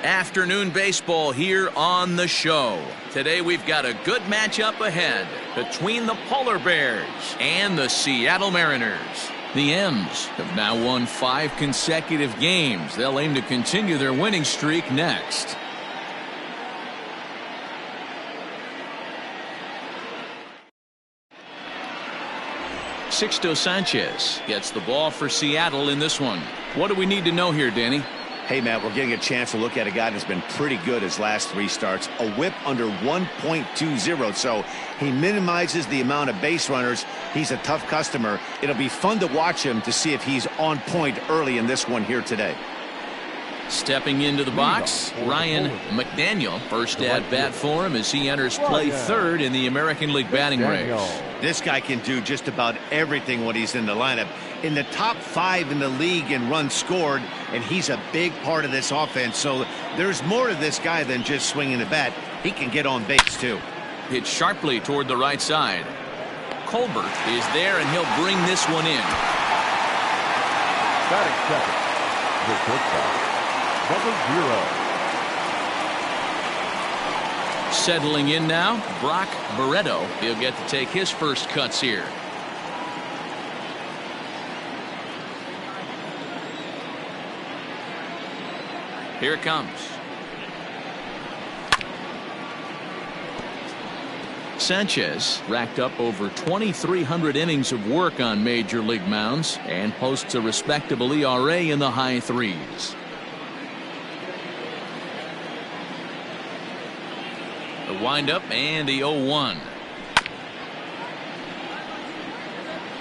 Afternoon baseball here on the show. Today we've got a good matchup ahead between the Polar Bears and the Seattle Mariners. The M's have now won 5 consecutive games. They'll aim to continue their winning streak next. Sixto Sanchez gets the ball for Seattle in this one. What do we need to know here, Danny? Hey, Matt, we're getting a chance to look at a guy that's been pretty good his last 3 starts. A whip under 1.20, so he minimizes the amount of base runners. He's a tough customer. It'll be fun to watch him to see if he's on point early in this one here today. Stepping into the box, Ryan McDaniel. First at bat for him as he enters play third in the American League batting race. This guy can do just about everything when he's in the lineup. In the top 5 in the league in runs scored, and he's a big part of this offense. So there's more to this guy than just swinging the bat. He can get on base too. Hit sharply toward the right side. Colbert is there, and he'll bring this one in. Batting second, the shortstop, number 0. Settling in now, Brock Barreto. He'll get to take his first cuts here. Here it comes. Sanchez racked up over 2,300 innings of work on major league mounds and posts a respectable ERA in the high 3s. The windup and the 0-1.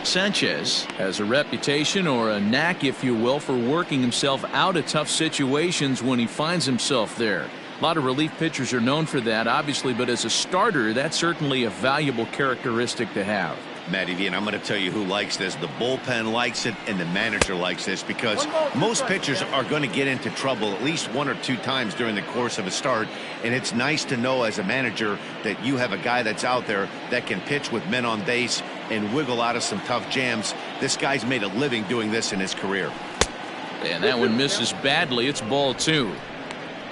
Sanchez has a reputation, or a knack if you will, for working himself out of tough situations when he finds himself there. A lot of relief pitchers are known for that, obviously, but as a starter, that's certainly a valuable characteristic to have. Matty V, and I'm going to tell you who likes this. The bullpen likes it, and the manager likes this, because most pitchers are going to get into trouble at least 1 or 2 times during the course of a start, and it's nice to know as a manager that you have a guy that's out there that can pitch with men on base and wiggle out of some tough jams. This guy's made a living doing this in his career. And that one misses badly. It's ball 2.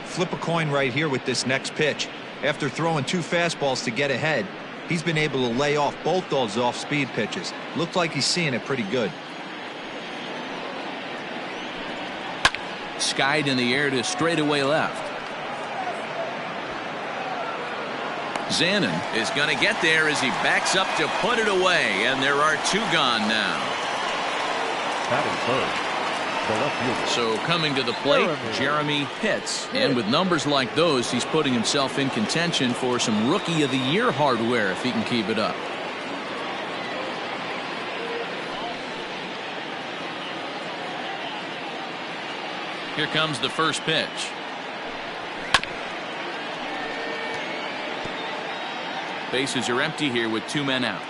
Flip a coin right here with this next pitch. After throwing 2 fastballs to get ahead, he's been able to lay off both those off-speed pitches. Looked like he's seeing it pretty good. Skied in the air to straightaway left. Zanin is going to get there as he backs up to put it away, and there are 2 gone now. Batting third, the left fielder. So coming to the plate, Jeremy Pitts. And with numbers like those, he's putting himself in contention for some Rookie of the Year hardware if he can keep it up. Here comes the first pitch. Bases are empty here with 2 men out.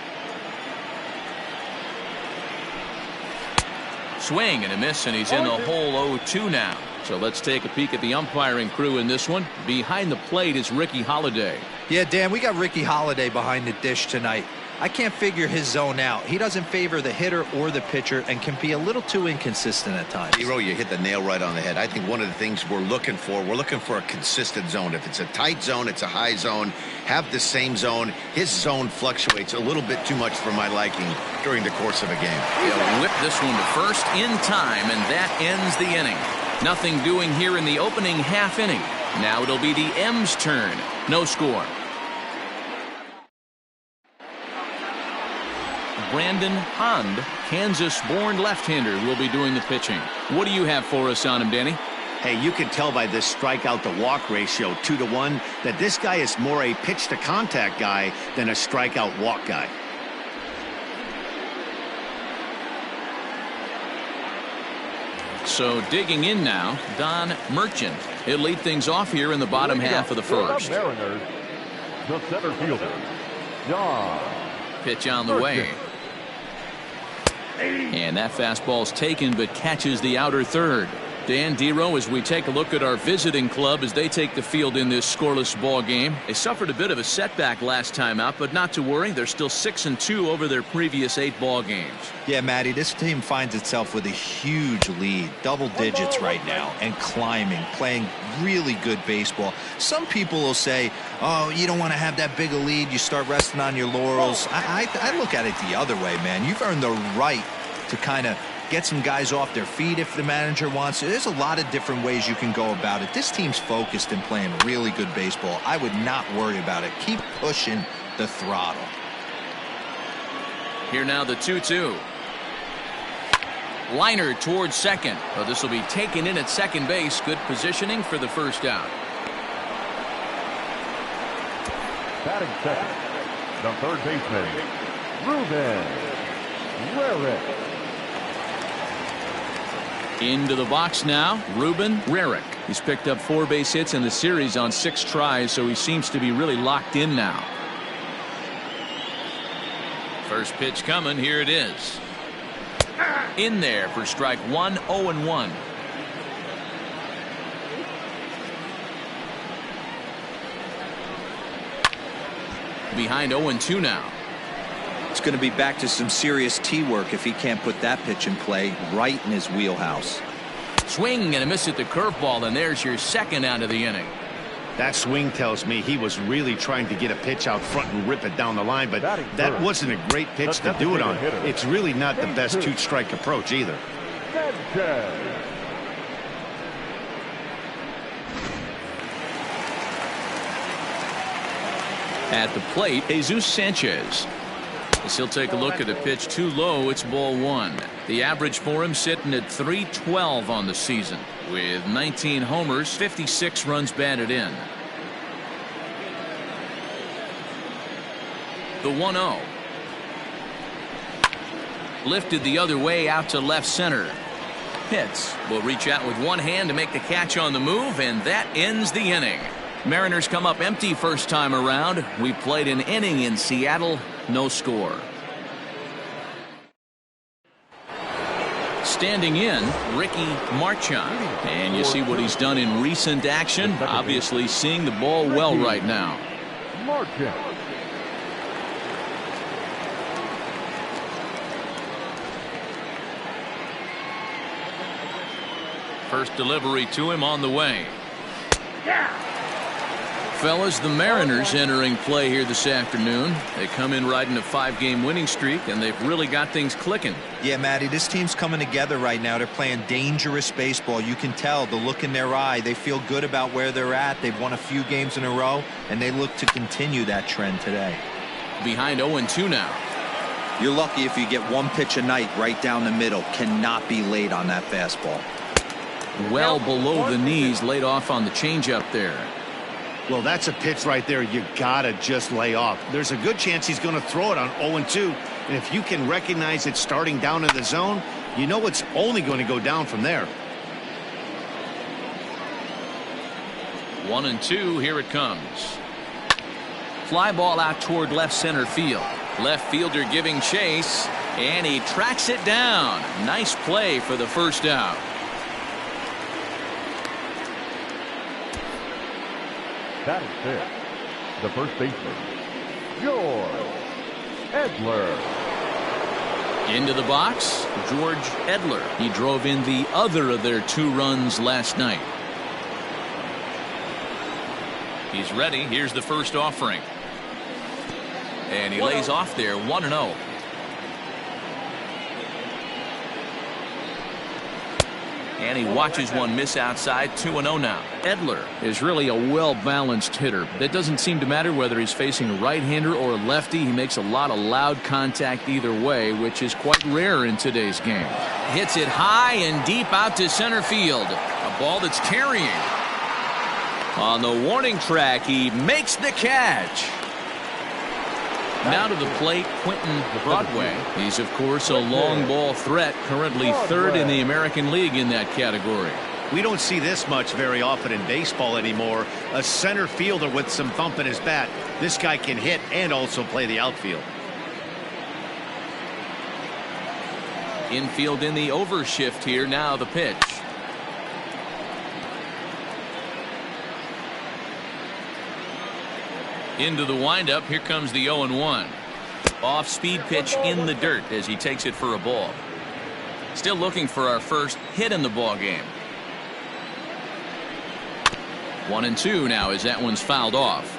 Swing and a miss, and he's in the hole 0-2 now. So let's take a peek at the umpiring crew in this one. Behind the plate is Ricky Holiday. Yeah, Dan, we got Ricky Holiday behind the dish tonight. I can't figure his zone out. He doesn't favor the hitter or the pitcher and can be a little too inconsistent at times. Zero, you hit the nail right on the head. I think one of the things we're looking for a consistent zone. If it's a tight zone, it's a high zone. Have the same zone. His zone fluctuates a little bit too much for my liking during the course of a game. He'll whip this one to first in time, and that ends the inning. Nothing doing here in the opening half inning. Now it'll be the M's turn. No score. Brandon Hond, Kansas-born left-hander, will be doing the pitching. What do you have for us on him, Danny? Hey, you can tell by this strikeout to walk ratio 2-to-1 that this guy is more a pitch to contact guy than a strikeout walk guy. So digging in now, Don Merchant. He'll lead things off here in the bottom half of the first. Mariners, the center fielder, Don. Pitch on the way. And that fastball's taken but catches the outer third. Dan Dero, as we take a look at our visiting club as they take the field in this scoreless ball game. They suffered a bit of a setback last time out, but not to worry. They're still 6-2 over their previous 8 ball games. Yeah, Matty, this team finds itself with a huge lead, double digits right now, and climbing, playing really good baseball. Some people will say, oh, you don't want to have that big a lead. You start resting on your laurels. I look at it the other way, man. You've earned the right to kind of get some guys off their feet if the manager wants to. There's a lot of different ways you can go about it. This team's focused and playing really good baseball. I would not worry about it. Keep pushing the throttle. Here now the 2-2. Liner towards second. Well, this will be taken in at second base. Good positioning for the first out. Batting second, the third baseman, Ruben Rarick. Into the box now, Ruben Rarick. He's picked up 4 base hits in the series on 6 tries, so he seems to be really locked in now. First pitch coming, here it is. In there for strike 1, 0-1. Behind 0-2 now. It's going to be back to some serious tee work if he can't put that pitch in play right in his wheelhouse. Swing and a miss at the curveball, and there's your second out of the inning. That swing tells me he was really trying to get a pitch out front and rip it down the line, but that wasn't a great pitch to do it on. It's really not the best 2-strike approach either. At the plate, Jesus Sanchez. As he'll take a look at a pitch too low, it's ball 1. The average for him sitting at .312 on the season. With 19 homers, 56 runs batted in. The 1-0. Lifted the other way out to left center. Pitts will reach out with one hand to make the catch on the move, and that ends the inning. Mariners come up empty first time around. We played an inning in Seattle. No score. Standing in, Ricky Marchand. And you see what he's done in recent action. Obviously seeing the ball well right now. Marchand. First delivery to him on the way. Fellas, the Mariners entering play here this afternoon. They come in riding a 5-game winning streak, and they've really got things clicking. Yeah, Matty, this team's coming together right now. They're playing dangerous baseball. You can tell the look in their eye. They feel good about where they're at. They've won a few games in a row, and they look to continue that trend today. Behind 0-2 now. You're lucky if you get one pitch a night right down the middle. Cannot be late on that fastball. Well below the knees, laid off on the changeup there. Well, that's a pitch right there you gotta just lay off. There's a good chance he's going to throw it on 0-2, and if you can recognize it starting down in the zone, you know it's only going to go down from there. 1-2, here it comes. Fly ball out toward left center field. Left fielder giving chase, and he tracks it down. Nice play for the first out. Batting fifth, the first baseman, George Edler. Into the box, George Edler. He drove in the other of their 2 runs last night. He's ready. Here's the first offering. And he lays off there, 1-0. And he watches one miss outside, 2-0 now. Edler is really a well-balanced hitter. It doesn't seem to matter whether he's facing a right-hander or a lefty. He makes a lot of loud contact either way, which is quite rare in today's game. Hits it high and deep out to center field. A ball that's carrying. On the warning track, he makes the catch. Now to the plate, Quentin Broadway. He's, of course, a long ball threat, currently 3rd in the American League in that category. We don't see this much very often in baseball anymore. A center fielder with some thump in his bat. This guy can hit and also play the outfield. Infield in the overshift here. Now the pitch. Into the windup. Here comes the 0-1. Off-speed pitch in the dirt as he takes it for a ball. Still looking for our first hit in the ball game. 1-2 now as that one's fouled off.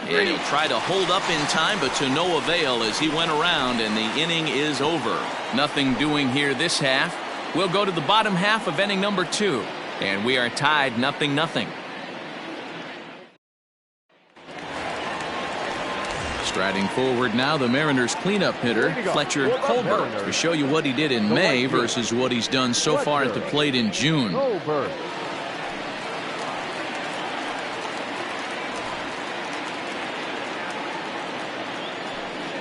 And he'll try to hold up in time, but to no avail as he went around, and the inning is over. Nothing doing here this half. We'll go to the bottom half of inning number 2, and we are tied 0-0. Striding forward now, the Mariners cleanup hitter, Fletcher Colbert, to show you what he did in May versus what he's done so far at the plate in June.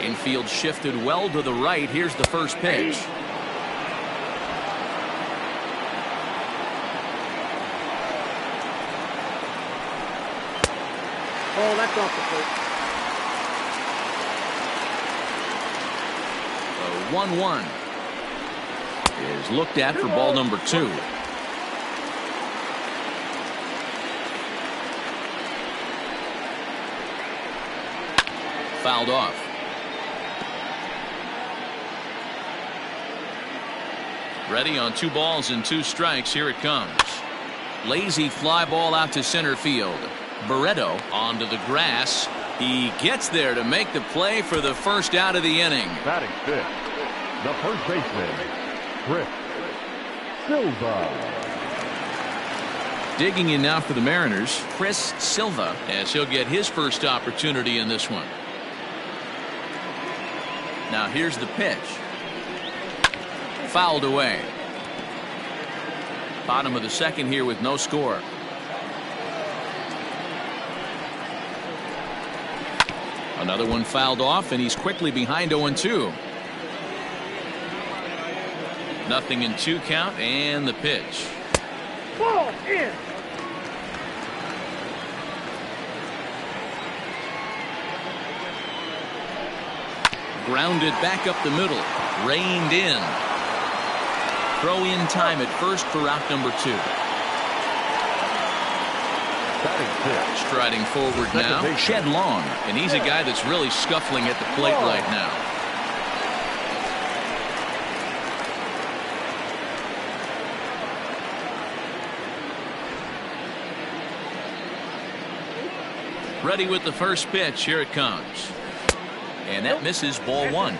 Infield shifted well to the right. Here's the first pitch. Oh, that's off the plate. 1-1 is looked at for ball number 2. Fouled off. Ready on 2 balls and 2 strikes. Here it comes. Lazy fly ball out to center field. Barreto onto the grass. He gets there to make the play for the first out of the inning. Batting fifth, the first baseman, Chris Silva. Digging in now for the Mariners, Chris Silva, as he'll get his first opportunity in this one. Now here's the pitch. Fouled away. Bottom of the second here with no score. Another one fouled off, and he's quickly behind 0-2. Nothing in 2 count, and the pitch. Ball in. Grounded back up the middle. Reined in. Throw in time at first for out number 2. Striding forward now, Shed Long, and he's a guy that's really scuffling at the plate right now. Ready with the first pitch. Here it comes. And that misses, ball 1.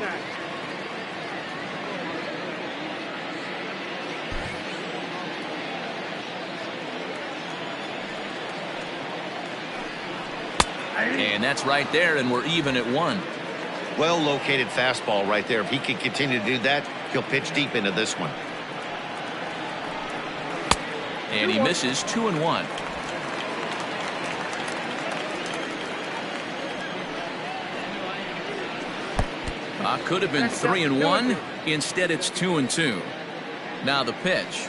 And that's right there, and we're even at 1. Well located fastball right there. If he can continue to do that, he'll pitch deep into this one. And he misses, 2-1. Could have been 3-1. Instead, it's 2-2. Now the pitch.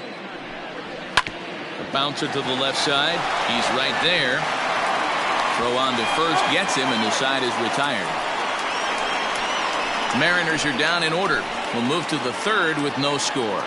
The bouncer to the left side. He's right there. Throw on to first, gets him, and the side is retired. Mariners are down in order. We'll move to the third with no score.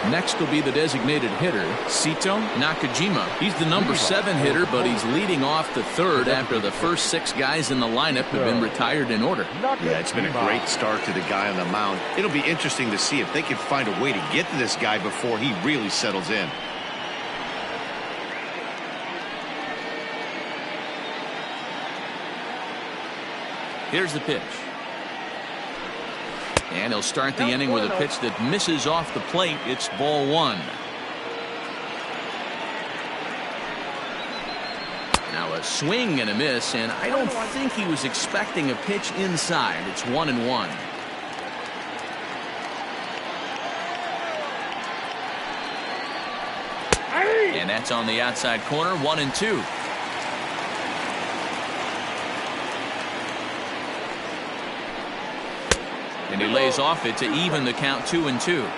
Next will be the designated hitter, Sito Nakajima. He's the number 7 hitter, but he's leading off the third after the first 6 guys in the lineup have been retired in order. Yeah, it's been a great start to the guy on the mound. It'll be interesting to see if they can find a way to get to this guy before he really settles in. Here's the pitch. And he'll start the inning with a pitch that misses off the plate. It's ball 1. Now a swing and a miss, and I don't think he was expecting a pitch inside. It's 1-1. And that's on the outside corner, 1-2. And he lays off it to even the count, 2-2.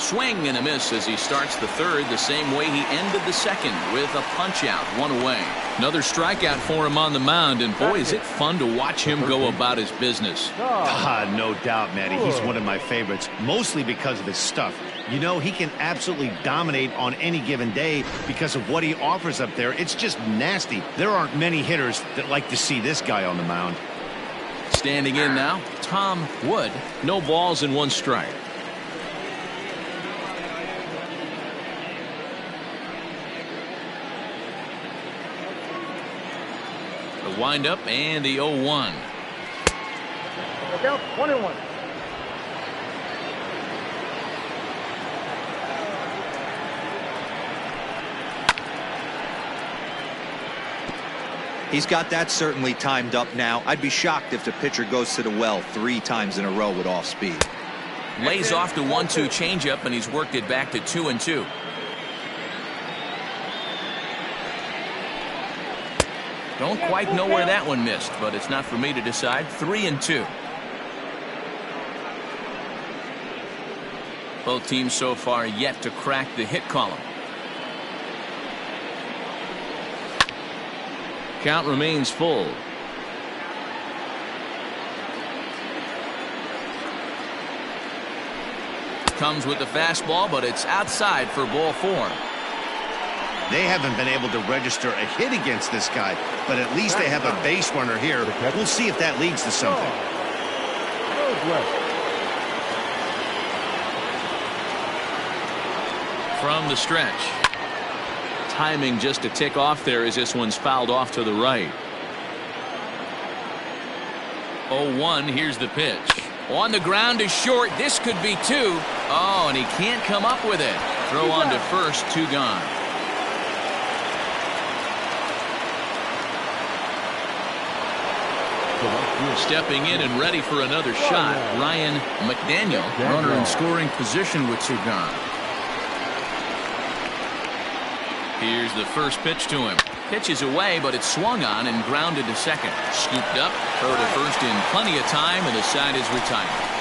Swing and a miss as he starts the third the same way he ended the second with a punch out, one away. Another strikeout for him on the mound, and boy, is it fun to watch him go about his business. No doubt, Matty. He's one of my favorites, mostly because of his stuff. You know, he can absolutely dominate on any given day because of what he offers up there. It's just nasty. There aren't many hitters that like to see this guy on the mound. Standing in now, Tom Wood. No balls and one strike. The windup and the 0-1. Look out, 21. He's got that certainly timed up now. I'd be shocked if the pitcher goes to the well 3 times in a row with off speed. Lays off the 1-2 changeup, and he's worked it back to 2-2. Don't quite know where that one missed, but it's not for me to decide. 3-2. Both teams so far yet to crack the hit column. Count remains full. Comes with the fastball, but it's outside for ball 4. They haven't been able to register a hit against this guy, but at least they have a base runner here. We'll see if that leads to something. From the stretch. Timing just to tick off there as this one's fouled off to the right. 0-1. Here's the pitch. On the ground is short. This could be 2. Oh, and he can't come up with it. Throw on to first. 2 gone. Stepping in and ready for another shot, Ryan McDaniel. Runner in scoring position with 2 gone. Here's the first pitch to him. Pitches away, but it's swung on and grounded to second. Scooped up, throw to first in plenty of time, and the side is retired.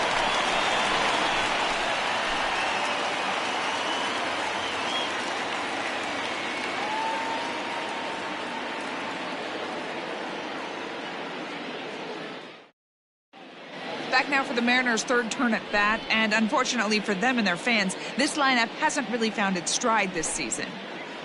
Back now for the Mariners' third turn at bat, and unfortunately for them and their fans, this lineup hasn't really found its stride this season.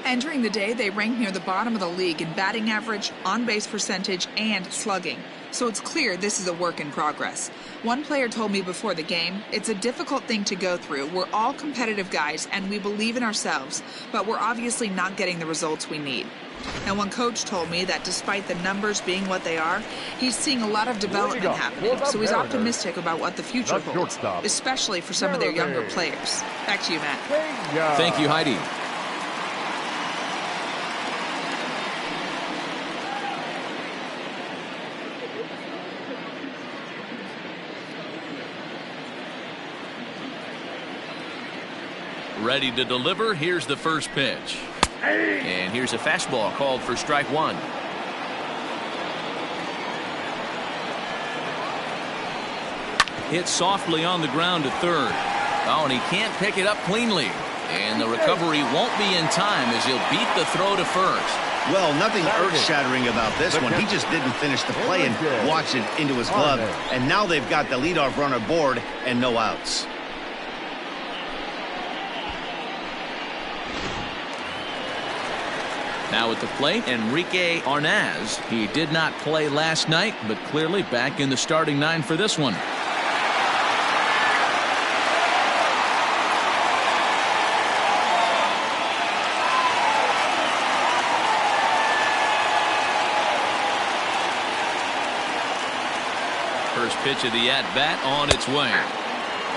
Entering the day, they ranked near the bottom of the league in batting average, on-base percentage, and slugging. So it's clear this is a work in progress. One player told me before the game, it's a difficult thing to go through. We're all competitive guys, and we believe in ourselves, but we're obviously not getting the results we need. Now, one coach told me that despite the numbers being what they are, he's seeing a lot of development happening, so he's optimistic about what the future holds, especially for some of their younger players. Back to you, Matt. Thank you, Heidi. Ready to deliver. Here's the first pitch. And here's a fastball called for strike 1. Hit softly on the ground to third. Oh, and he can't pick it up cleanly. And the recovery won't be in time as he'll beat the throw to first. Well, nothing earth-shattering about this one. He just didn't finish the play and watch it into his glove. And now they've got the leadoff runner aboard and no outs. Now at the plate, Enrique Arnaz. He did not play last night, but clearly back in the starting 9 for this one. First pitch of the at-bat on its way.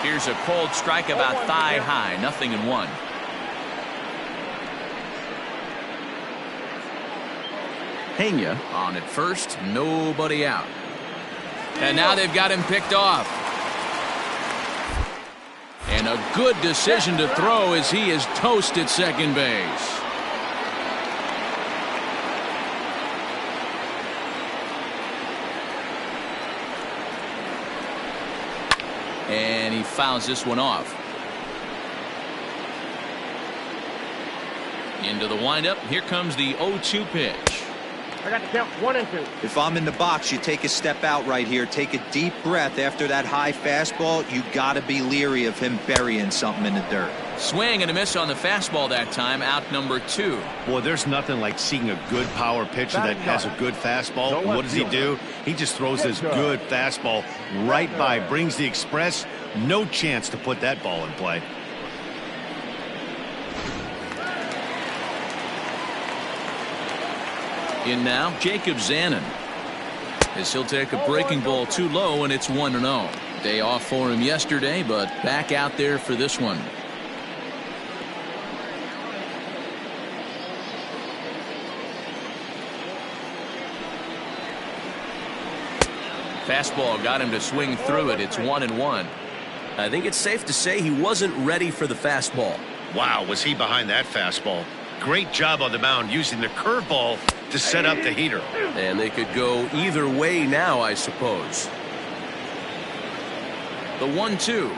Here's a cold strike about thigh high, 0-1. Pena on at first, nobody out. And now they've got him picked off. And a good decision to throw as he is toast at second base. And he fouls this one off. Into the windup. Here comes the 0-2 pitch. I got the count 1 and 2. If I'm in the box, you take a step out right here. Take a deep breath after that high fastball. You got to be leery of him burying something in the dirt. Swing and a miss on the fastball that time. Out number 2. Boy, there's nothing like seeing a good power pitcher that has a good fastball. And what does he do? He just throws this good fastball right by, brings the express. No chance to put that ball in play. In now, Jacob Zanin. As he'll take a breaking ball too low, and it's 1-0. Day off for him yesterday, but back out there for this one. Fastball got him to swing through it. It's 1-1. I think it's safe to say he wasn't ready for the fastball. Wow, was he behind that fastball? Great job on the mound using the curveball to set up the heater. And they could go either way now, I suppose. The 1-2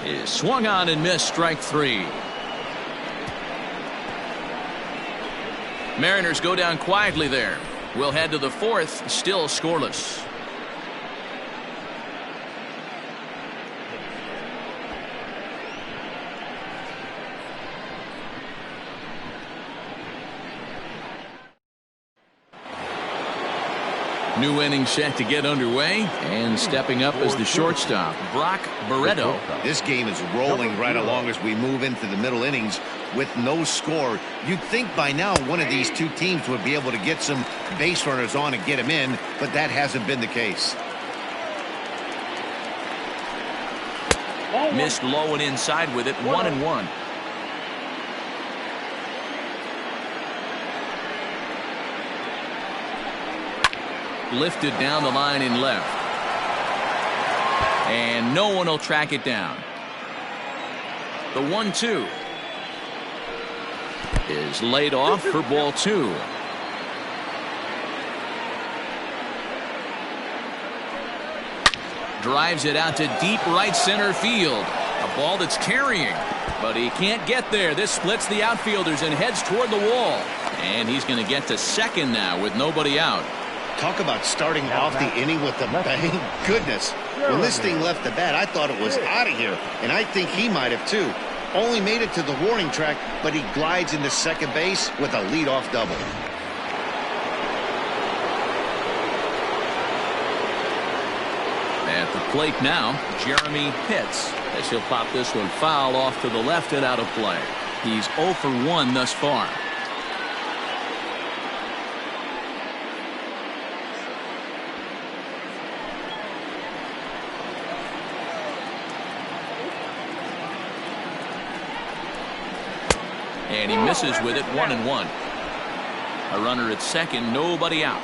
is swung on and missed. Strike 3. Mariners go down quietly there. We'll head to the 4th, still scoreless. New inning set to get underway, and stepping up as the shortstop, Brock Barreto. This game is rolling right along as we move into the middle innings with no score. You'd think by now one of these two teams would be able to get some base runners on and get them in, but that hasn't been the case. Missed low and inside with it. 1-1. Lifted down the line in left. And no one will track it down. The 1-2 is laid off for ball 2. Drives it out to deep right center field. A ball that's carrying, but he can't get there. This splits the outfielders and heads toward the wall. And he's going to get to second now with nobody out. Talk about starting off the inning with a bang. Goodness. When this thing left the bat, I thought it was out of here. And I think he might have too. Only made it to the warning track, but he glides into second base with a leadoff double. At the plate now, Jeremy Pitts, as he'll pop this one foul off to the left and out of play. He's 0 for 1 thus far. And he misses with it. 1-1. A runner at second, nobody out.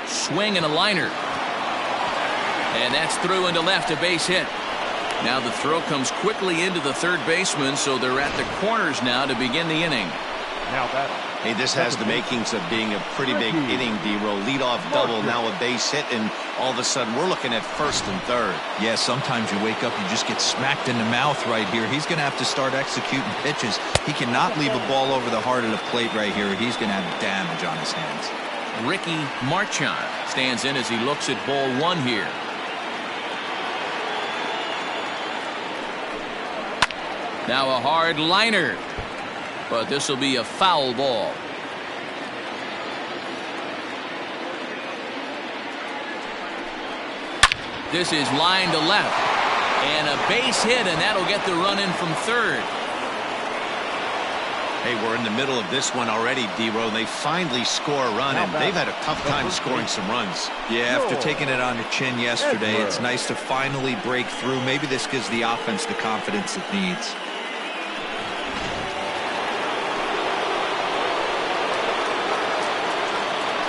Swing and a liner. And that's through into left, a base hit. Now the throw comes quickly into the third baseman, so they're at the corners now to begin the inning. Now that. Hey, this has the makings of being a pretty big inning, D-Row. Leadoff double, now a base hit, and all of a sudden we're looking at first and third. Yeah, sometimes you wake up, you just get smacked in the mouth right here. He's going to have to start executing pitches. He cannot leave a ball over the heart of the plate right here. He's going to have damage on his hands. Ricky Marchand stands in as he looks at ball 1 here. Now a hard liner, but this will be a foul ball. This is line to left, and a base hit, and that'll get the run in from third. Hey, we're in the middle of this one already, D-Row. They finally score a run, and they've had a tough time scoring some runs. Yeah, after taking it on the chin yesterday, it's nice to finally break through. Maybe this gives the offense the confidence it needs.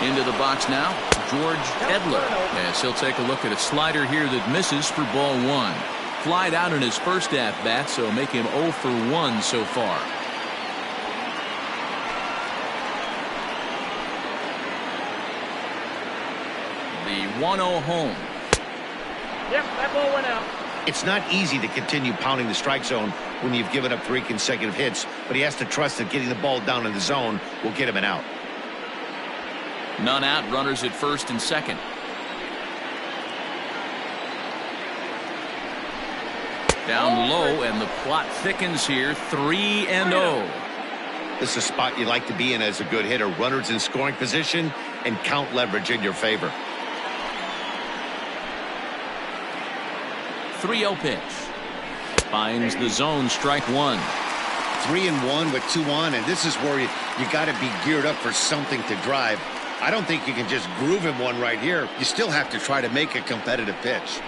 Into the box now, George Edler, as he'll take a look at a slider here that misses for ball 1. Flied out in his first at-bat, so make him 0 for 1 so far. The 1-0 home. Yep, that ball went out. It's not easy to continue pounding the strike zone when you've given up 3 consecutive hits, but he has to trust that getting the ball down in the zone will get him an out. None out, runners at first and second. Down low, and the plot thickens here. 3-0. This is a spot you like to be in as a good hitter. Runners in scoring position and count leverage in your favor. 3-0 pitch. Finds the zone, strike one. 3-1 with 2 on, and this is where you got to be geared up for something to drive. I don't think you can just groove him one right here. You still have to try to make a competitive pitch.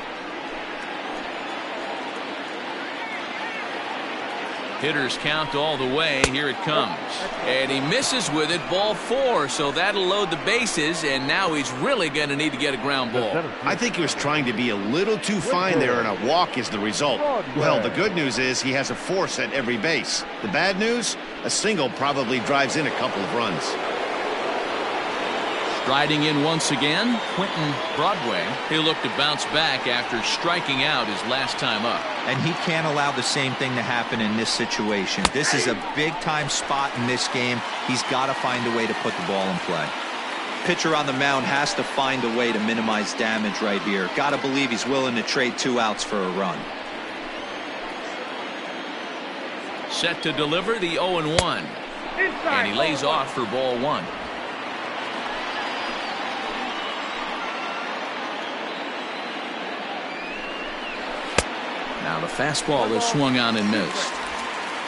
Hitters count all the way. Here it comes. And he misses with it. Ball 4. So that'll load the bases. And now he's really going to need to get a ground ball. I think he was trying to be a little too fine there, and a walk is the result. Well, the good news is he has a force at every base. The bad news? A single probably drives in a couple of runs. Striding in once again, Quentin Broadway. He'll look to bounce back after striking out his last time up. And he can't allow the same thing to happen in this situation. This is a big-time spot in this game. He's got to find a way to put the ball in play. Pitcher on the mound has to find a way to minimize damage right here. Got to believe he's willing to trade 2 outs for a run. Set to deliver the 0-1. And he lays off for ball 1. Now the fastball is swung on and missed.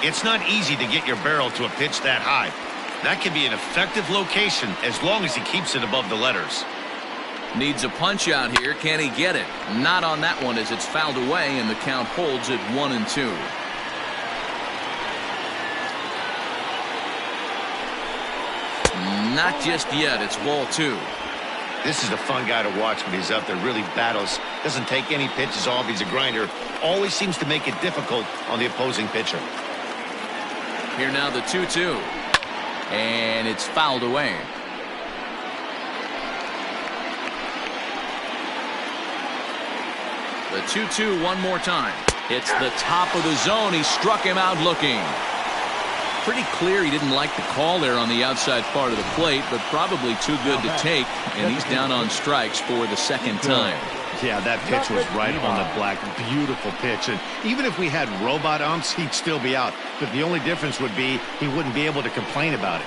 It's not easy to get your barrel to a pitch that high. That can be an effective location as long as he keeps it above the letters. Needs a punch out here. Can he get it? Not on that one as it's fouled away and the count holds at 1-2. Not just yet. It's ball 2. This is a fun guy to watch when he's up there. Really battles. Doesn't take any pitches off. He's a grinder. Always seems to make it difficult on the opposing pitcher. Here now the 2-2. And it's fouled away. The 2-2 one more time. It's the top of the zone. He struck him out looking. Pretty clear he didn't like the call there on the outside part of the plate, but probably too good to take, and he's down on strikes for the second time. Yeah, that pitch was right on the black. Beautiful pitch. And even if we had robot umps, he'd still be out. But the only difference would be he wouldn't be able to complain about it.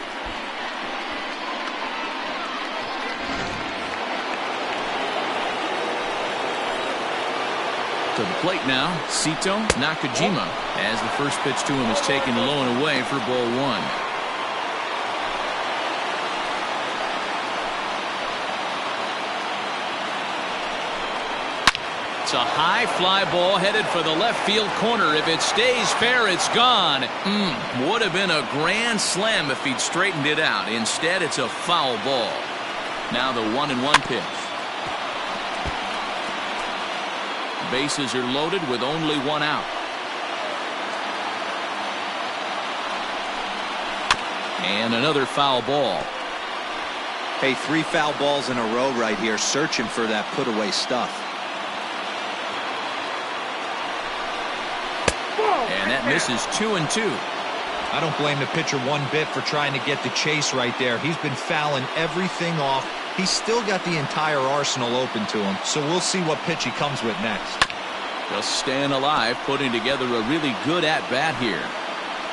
To the plate now, Sito Nakajima, as the first pitch to him is taken low and away for ball 1. It's a high fly ball headed for the left field corner. If it stays fair, it's gone. Would have been a grand slam if he'd straightened it out. Instead, it's a foul ball. Now the 1-1 pitch. Bases are loaded with only 1 out. And another foul ball. Hey, 3 foul balls in a row right here, searching for that put-away stuff. And that misses 2-2. I don't blame the pitcher one bit for trying to get the chase right there. He's been fouling everything off. He's still got the entire arsenal open to him, so we'll see what pitch he comes with next. Just staying alive, putting together a really good at-bat here.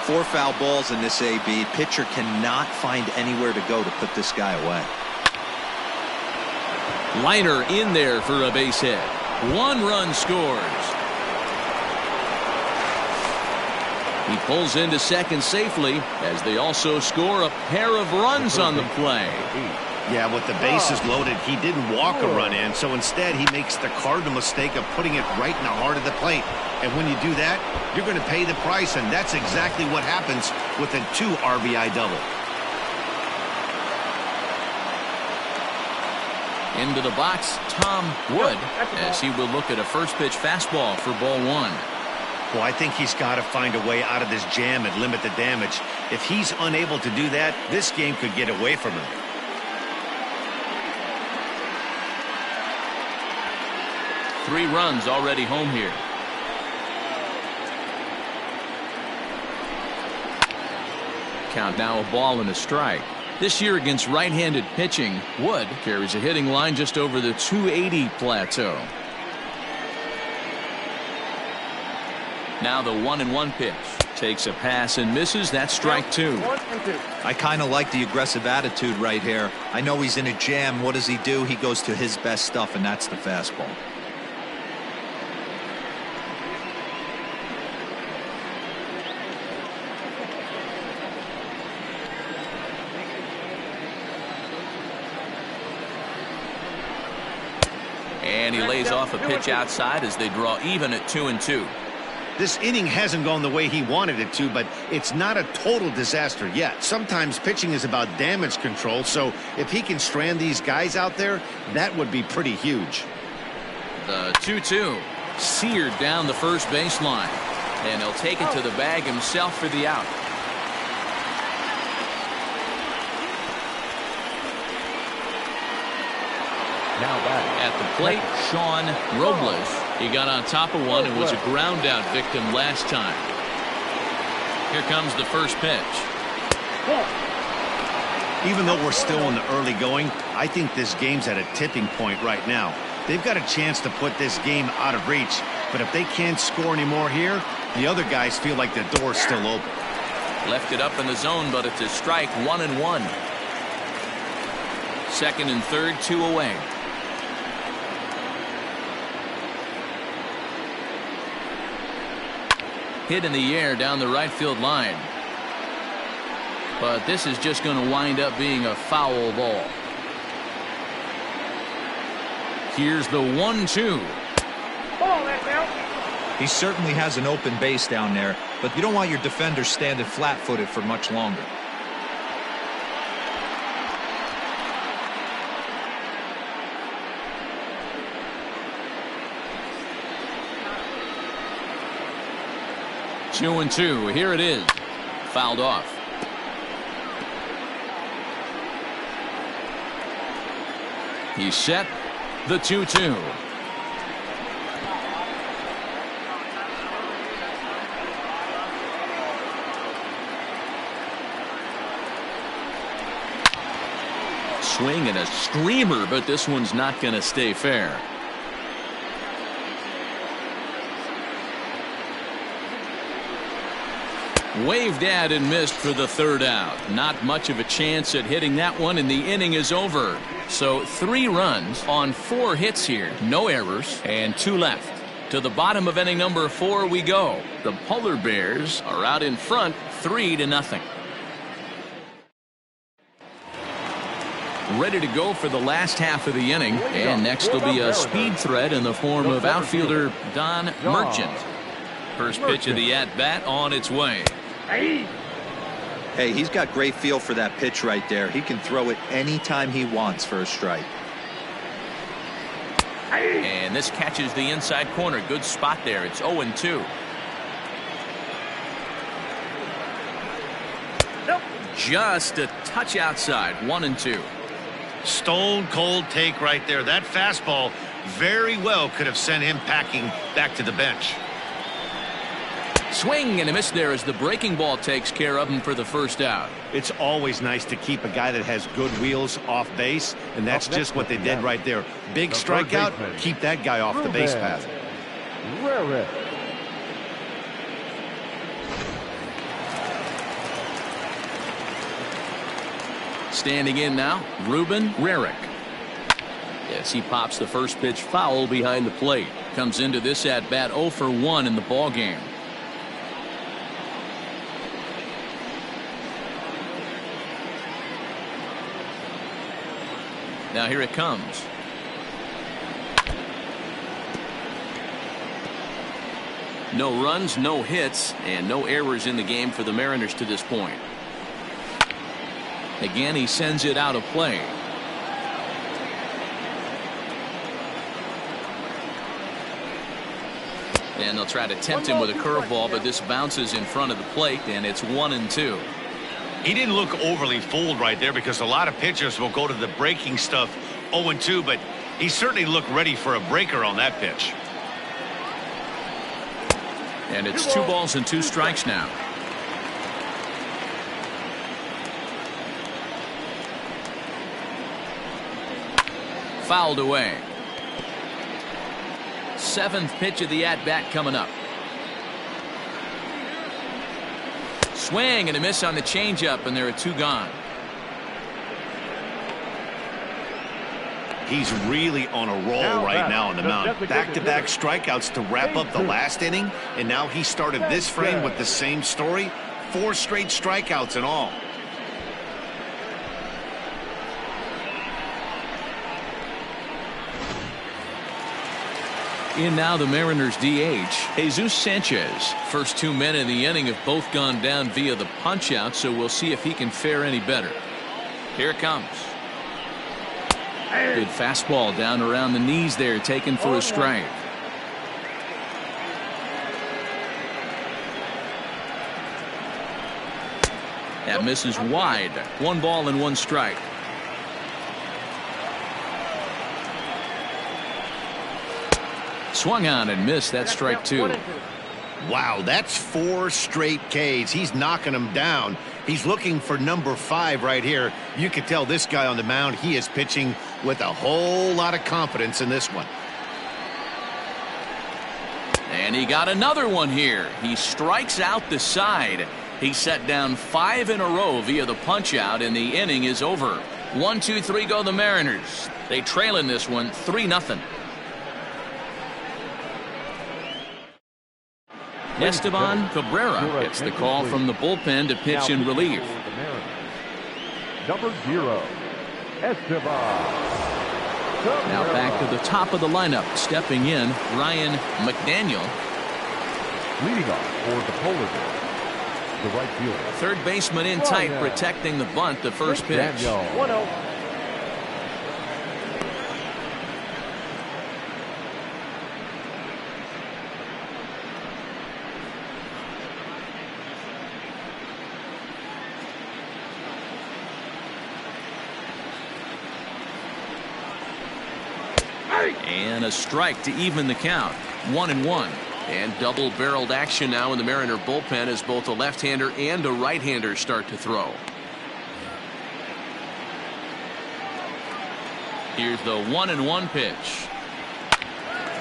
4 foul balls in this AB. Pitcher cannot find anywhere to go to put this guy away. Liner in there for a base hit. 1 run scores. He pulls into second safely as they also score a pair of runs on the play. Yeah, with the bases loaded, he didn't walk a run in, so instead he makes the cardinal mistake of putting it right in the heart of the plate. And when you do that, you're going to pay the price, and that's exactly what happens with a 2 RBI double. Into the box, Tom Wood, as he will look at a first pitch fastball for ball 1. Well, I think he's got to find a way out of this jam and limit the damage. If he's unable to do that, this game could get away from him. Three runs already home here. Count now a ball and a strike. This year against right-handed pitching, Wood carries a hitting line just over the 280 plateau. Now the 1-1 pitch. Takes a pass and misses. That's strike two. I kind of like the aggressive attitude right here. I know he's in a jam. What does he do? He goes to his best stuff, and that's the fastball. And he lays off a pitch outside as they draw even at 2-2. This inning hasn't gone the way he wanted it to, but it's not a total disaster yet. Sometimes pitching is about damage control, so if he can strand these guys out there, that would be pretty huge. The 2-2 seared down the first baseline, and he'll take it to the bag himself for the out. Now back at the plate, Sean Robles. He got on top of one and was a ground out victim last time. Here comes the first pitch. Even though we're still in the early going, I think this game's at a tipping point right now. They've got a chance to put this game out of reach, but if they can't score anymore here, the other guys feel like the door's still open. Left it up in the zone, but it's a strike, 1-1. Second and third, 2 away. Hit in the air down the right field line. But this is just going to wind up being a foul ball. Here's the 1-2. He certainly has an open base down there, but you don't want your defender standing flat-footed for much longer. Two and two. Here it is. Fouled off. He's set. The 2-2. Swing and a screamer, but this one's not going to stay fair. Waved at and missed for the third out. Not much of a chance at hitting that one, and the inning is over. So 3 runs on 4 hits here. No errors and 2 left. To the bottom of inning number 4 we go. The Polar Bears are out in front 3-0. Ready to go for the last half of the inning. And next will be a speed threat in the form of outfielder Don Merchant. First pitch of the at-bat on its way. Hey, he's got great feel for that pitch right there. He can throw it anytime he wants for a strike. And this catches the inside corner. Good spot there. It's 0-2. Just a touch outside. 1-2. Stone cold take right there. That fastball very well could have sent him packing back to the bench. Swing and a miss there as the breaking ball takes care of him for the first out. It's always nice to keep a guy that has good wheels off base, and that's just what they did right there. Big strikeout, keep that guy off the base path. Standing in now, Ruben Rarick. Yes, he pops the first pitch foul behind the plate. Comes into this at bat 0 for 1 in the ball game. Now here it comes. No runs, no hits, and no errors in the game for the Mariners to this point. Again, he sends it out of play. And they'll try to tempt him with a curveball, but this bounces in front of the plate, and it's 1-2. He didn't look overly fooled right there because a lot of pitchers will go to the breaking stuff 0-2, but he certainly looked ready for a breaker on that pitch. And it's 2 balls and 2 strikes now. fouled away. 7th pitch of the at-bat coming up. Swing and a miss on the changeup, and there are 2 gone. He's really on a roll right now on the mound. Back-to-back strikeouts to wrap up the last inning, and now he started this frame with the same story. 4 straight strikeouts in all. In now the Mariners DH, Jesus Sanchez. First 2 men in the inning have both gone down via the punch-out, so we'll see if he can fare any better. Here it comes. Good fastball down around the knees there, taken for a strike. That misses wide. 1 ball and 1 strike. Swung on and missed. That strike 2. Wow, that's 4 straight Ks. He's knocking them down. He's looking for number 5 right here. You can tell this guy on the mound, he is pitching with a whole lot of confidence in this one. And he got another one here. He strikes out the side. He set down 5 in a row via the punch out, and the inning is over. 1, 2, 3 go the Mariners. They trail in this one 3-0. Esteban Cabrera gets the call from the bullpen to pitch in relief. Number 0, Esteban. Now back to the top of the lineup. Stepping in, Ryan McDaniel. Leading off for the Polar Bears, the right fielder. Third baseman in tight, protecting the bunt, the first pitch. 1-0. And a strike to even the count. 1-1. And double-barreled action now in the Mariner bullpen as both a left-hander and a right-hander start to throw. Here's the 1-1 pitch.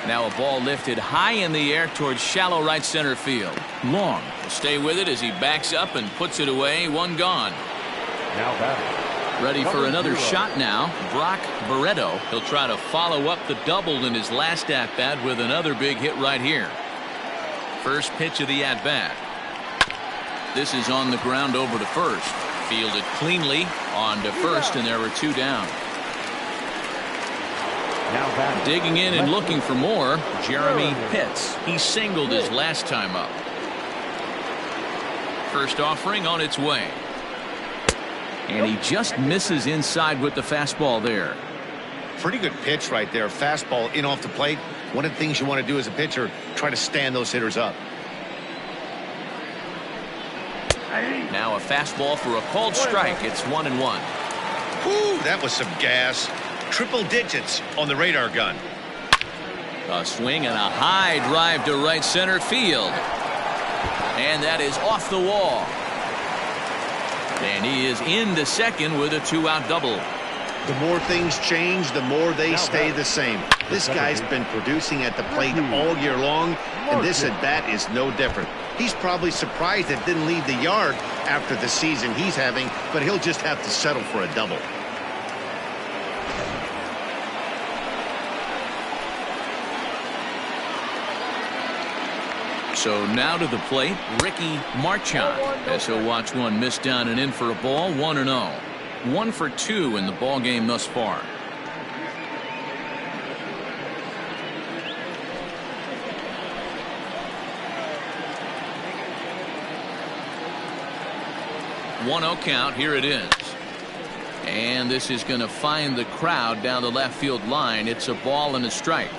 Now a ball lifted high in the air towards shallow right center field. Long will stay with it as he backs up and puts it away. 1 gone. Now batting. Ready for another shot now. Brock Barreto. He'll try to follow up the double in his last at-bat with another big hit right here. First pitch of the at-bat. This is on the ground over to first. Fielded cleanly on to first, and there were 2 down. Now digging in and looking for more, Jeremy Pitts. He singled his last time up. First offering on its way. And he just misses inside with the fastball there. Pretty good pitch right there. Fastball in off the plate. One of the things you want to do as a pitcher, try to stand those hitters up. Now a fastball for a called strike. It's 1-1. Whew, that was some gas. Triple digits on the radar gun. A swing and a high drive to right center field. And that is off the wall. And he is into second with a 2-out double. The more things change, the more they stay the same. This guy's been producing at the plate all year long, and this at-bat is no different. He's probably surprised it didn't leave the yard after the season he's having, but he'll just have to settle for a double. So now to the plate, Ricky Marchand, as he'll watch one miss down and in for a ball. 1-0. 1 for 2 in the ball game thus far. One 0 count. Here it is. And this is going to find the crowd down the left field line. It's a ball and a strike.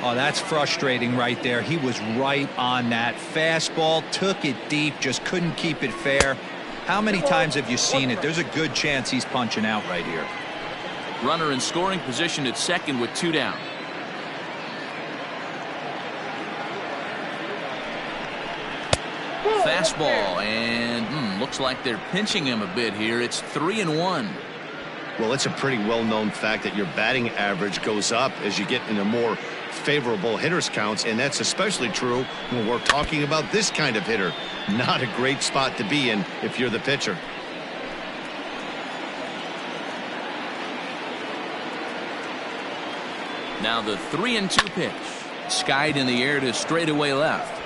Oh, that's frustrating right there. He was right on that. Fastball, took it deep, just couldn't keep it fair. How many times have you seen it? There's a good chance he's punching out right here. Runner in scoring position at second with 2 down. Fastball, and looks like they're pinching him a bit here. It's 3-1. Well, it's a pretty well-known fact that your batting average goes up as you get into more favorable hitters counts, and that's especially true when we're talking about this kind of hitter. Not a great spot to be in if you're the pitcher. Now the 3-2 pitch. Skied in the air to straightaway left.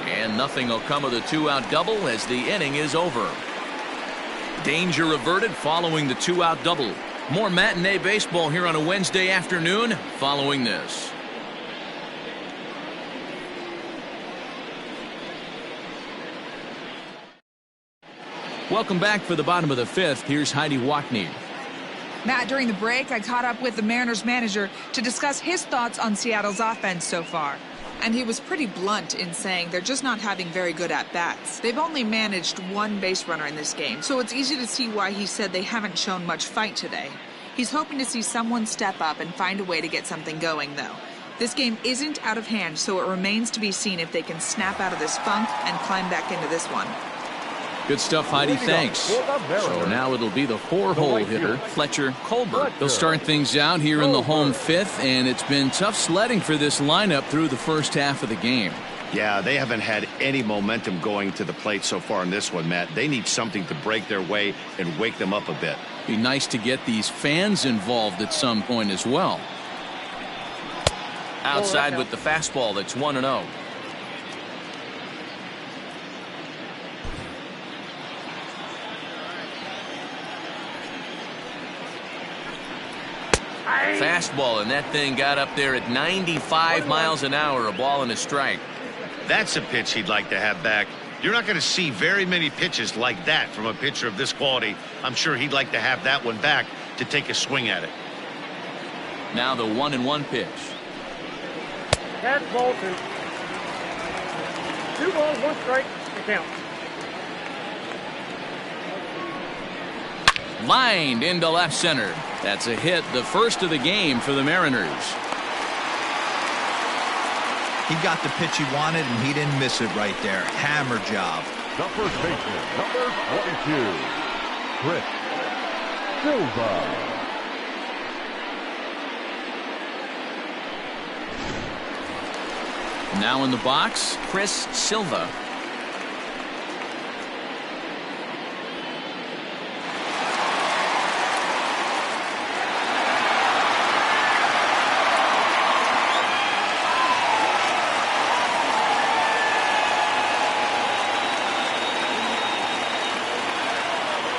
And nothing will come of the 2-out double as the inning is over. Danger averted following the 2-out double. More matinee baseball here on a Wednesday afternoon following this. Welcome back for the bottom of the 5th. Here's Heidi Wackney. Matt, during the break, I caught up with the Mariners manager to discuss his thoughts on Seattle's offense so far. And he was pretty blunt in saying they're just not having very good at-bats. They've only managed one base runner in this game, so it's easy to see why he said they haven't shown much fight today. He's hoping to see someone step up and find a way to get something going, though. This game isn't out of hand, so it remains to be seen if they can snap out of this funk and climb back into this one. Good stuff, Heidi. Thanks. So now it'll be the 4-hole hitter, Fletcher Colbert. They'll start things out here in the home 5th, and it's been tough sledding for this lineup through the first half of the game. Yeah, they haven't had any momentum going to the plate so far in this one, Matt. They need something to break their way and wake them up a bit. Be nice to get these fans involved at some point as well. Outside with the fastball, that's 1-0. Fastball, and that thing got up there at 95 miles an hour, a ball and a strike. That's a pitch he'd like to have back. You're not going to see very many pitches like that from a pitcher of this quality. I'm sure he'd like to have that one back to take a swing at it. Now the 1-1 pitch. That's Bolton. 2 balls, 1 strike, to count. Lined into left center. That's a hit, the first of the game for the Mariners. He got the pitch he wanted, and he didn't miss it right there. Hammer job. The first baseman, number 22, Chris Silva. Now in the box, Chris Silva.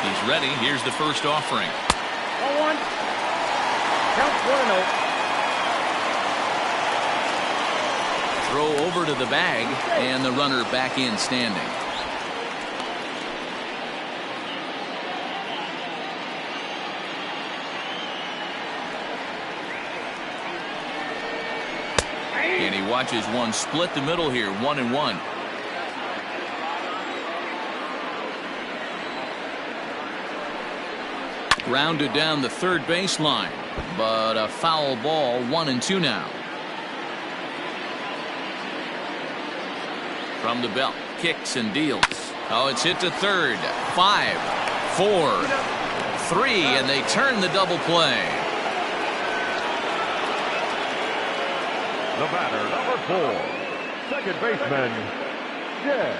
He's ready. Here's the first offering. 1-1. Count 1-0. Throw over to the bag, and the runner back in standing. And he watches one split the middle here, 1-1. Grounded down the third baseline, but a foul ball, 1-2 now. From the belt, kicks and deals. Oh, it's hit to third. 5, 4, 3, and they turn the double play. The batter, number 4, second baseman, Jed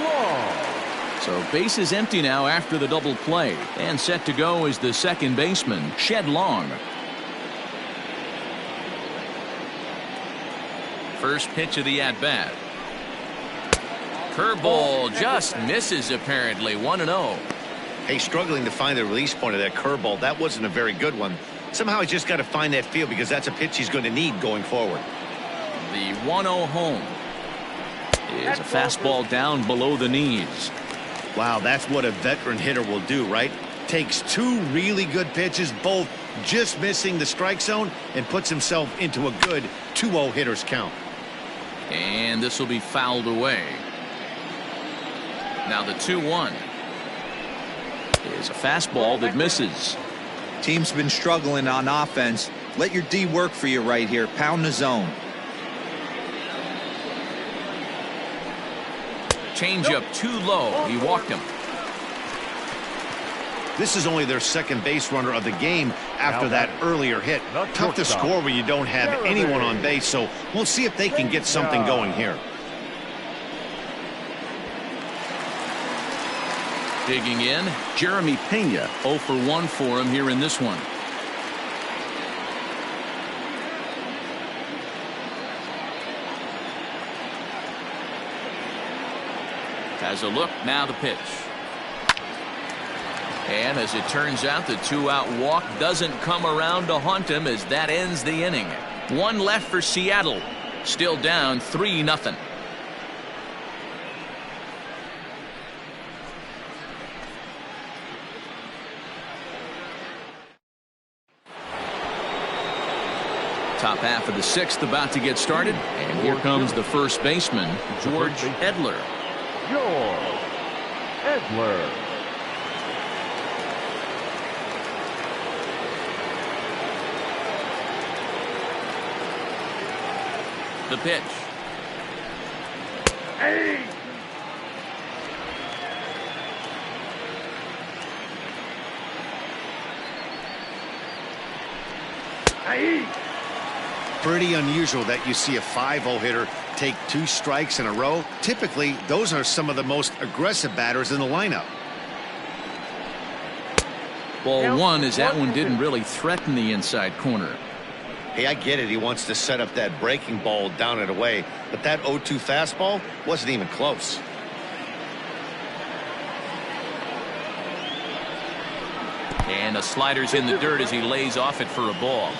Long. So base is empty now after the double play, and set to go is the second baseman, Shed Long. First pitch of the at-bat. Curveball just misses apparently, 1-0. Hey, struggling to find the release point of that curveball. That wasn't a very good one. Somehow he's just got to find that feel because that's a pitch he's going to need going forward. The 1-0 home is a fastball down below the knees. Wow, that's what a veteran hitter will do, right? Takes 2 really good pitches, both just missing the strike zone, and puts himself into a good 2-0 hitter's count. And this will be fouled away. Now the 2-1 is a fastball that misses. Team's been struggling on offense. Let your D work for you right here. Pound the zone. Changeup too low. He walked him. This is only their second base runner of the game after that earlier hit. Tough to score when you don't have anyone on base, so we'll see if they can get something going here. Digging in, Jeremy Pena, 0 for 1 for him here in this one. Has a look, now the pitch. And as it turns out, the 2-out walk doesn't come around to haunt him as that ends the inning. One left for Seattle. Still down 3-0. Top half of the 6th about to get started. And here comes the first baseman, George Edler. George Edler. The pitch. Hey! Hey! Pretty unusual that you see a 5-0 hitter take 2 strikes in a row. Typically, those are some of the most aggressive batters in the lineup. Ball 1 as that one didn't really threaten the inside corner. Hey, I get it. He wants to set up that breaking ball down and away, but that 0-2 fastball wasn't even close. And the slider's in the dirt as he lays off it for a ball.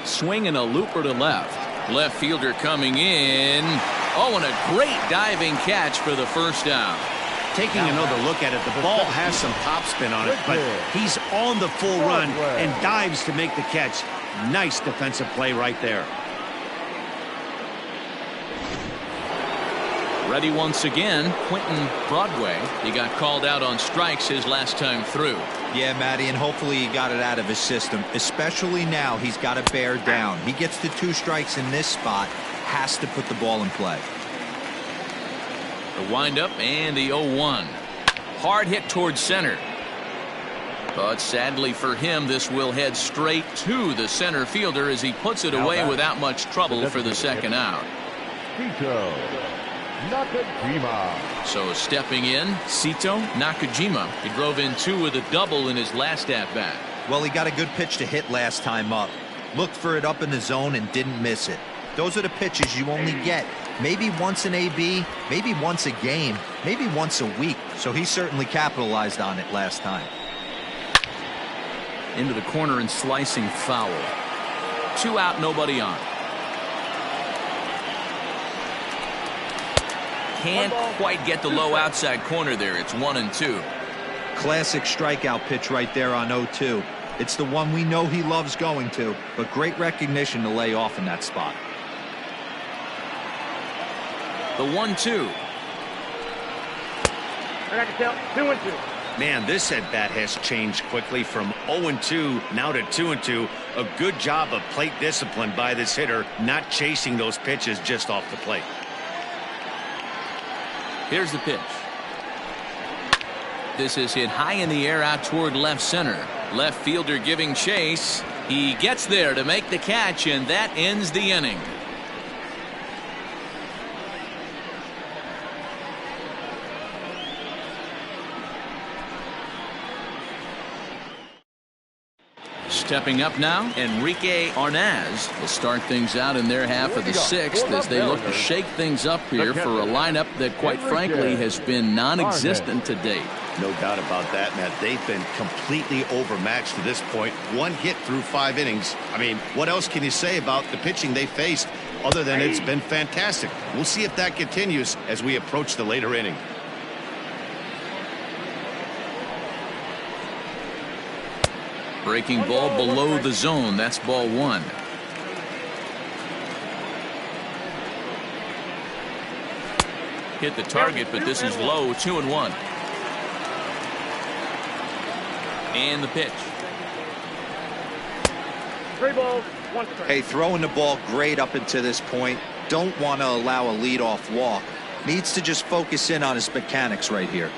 Swinging a looper to left. Left fielder coming in. Oh, and a great diving catch for the first down. Taking another look at it, the ball has some topspin on it, but he's on the full run and dives to make the catch. Nice defensive play right there. Ready once again, Quentin Broadway. He got called out on strikes his last time through. Yeah, Matty, and hopefully he got it out of his system, especially now he's got to bear down. He gets the 2 strikes in this spot, has to put the ball in play. The windup and the 0-1. Hard hit towards center. But sadly for him, this will head straight to the center fielder as he puts it away without much trouble for the second out. Nakajima. So stepping in, Sito Nakajima. He drove in 2 with a double in his last at-bat. Well, he got a good pitch to hit last time up. Looked for it up in the zone and didn't miss it. Those are the pitches you only get maybe once in AB, maybe once a game, maybe once a week. So he certainly capitalized on it last time. Into the corner and slicing foul. 2 out, nobody on. Can't quite get the low outside corner there. It's 1-2. Classic strikeout pitch right there on 0-2. It's the one we know he loves going to, but great recognition to lay off in that spot. The 1-2. I got to count 2-2. Man, this at-bat has changed quickly from 0-2 now to 2-2. A good job of plate discipline by this hitter, not chasing those pitches just off the plate. Here's the pitch. This is hit high in the air out toward left center. Left fielder giving chase. He gets there to make the catch, and that ends the inning. Stepping up now, Enrique Arnaz will start things out in their half of the 6th as they look to shake things up here for a lineup that, quite frankly, has been non-existent to date. No doubt about that, Matt. They've been completely overmatched to this point. 1 hit through 5 innings. I mean, what else can you say about the pitching they faced other than it's been fantastic? We'll see if that continues as we approach the later inning. Breaking ball below the zone. That's ball 1. Hit the target, but this is low. 2-1. And the pitch. 3 balls, 1 strike. Hey, throwing the ball great up until this point. Don't want to allow a leadoff walk. Needs to just focus in on his mechanics right here.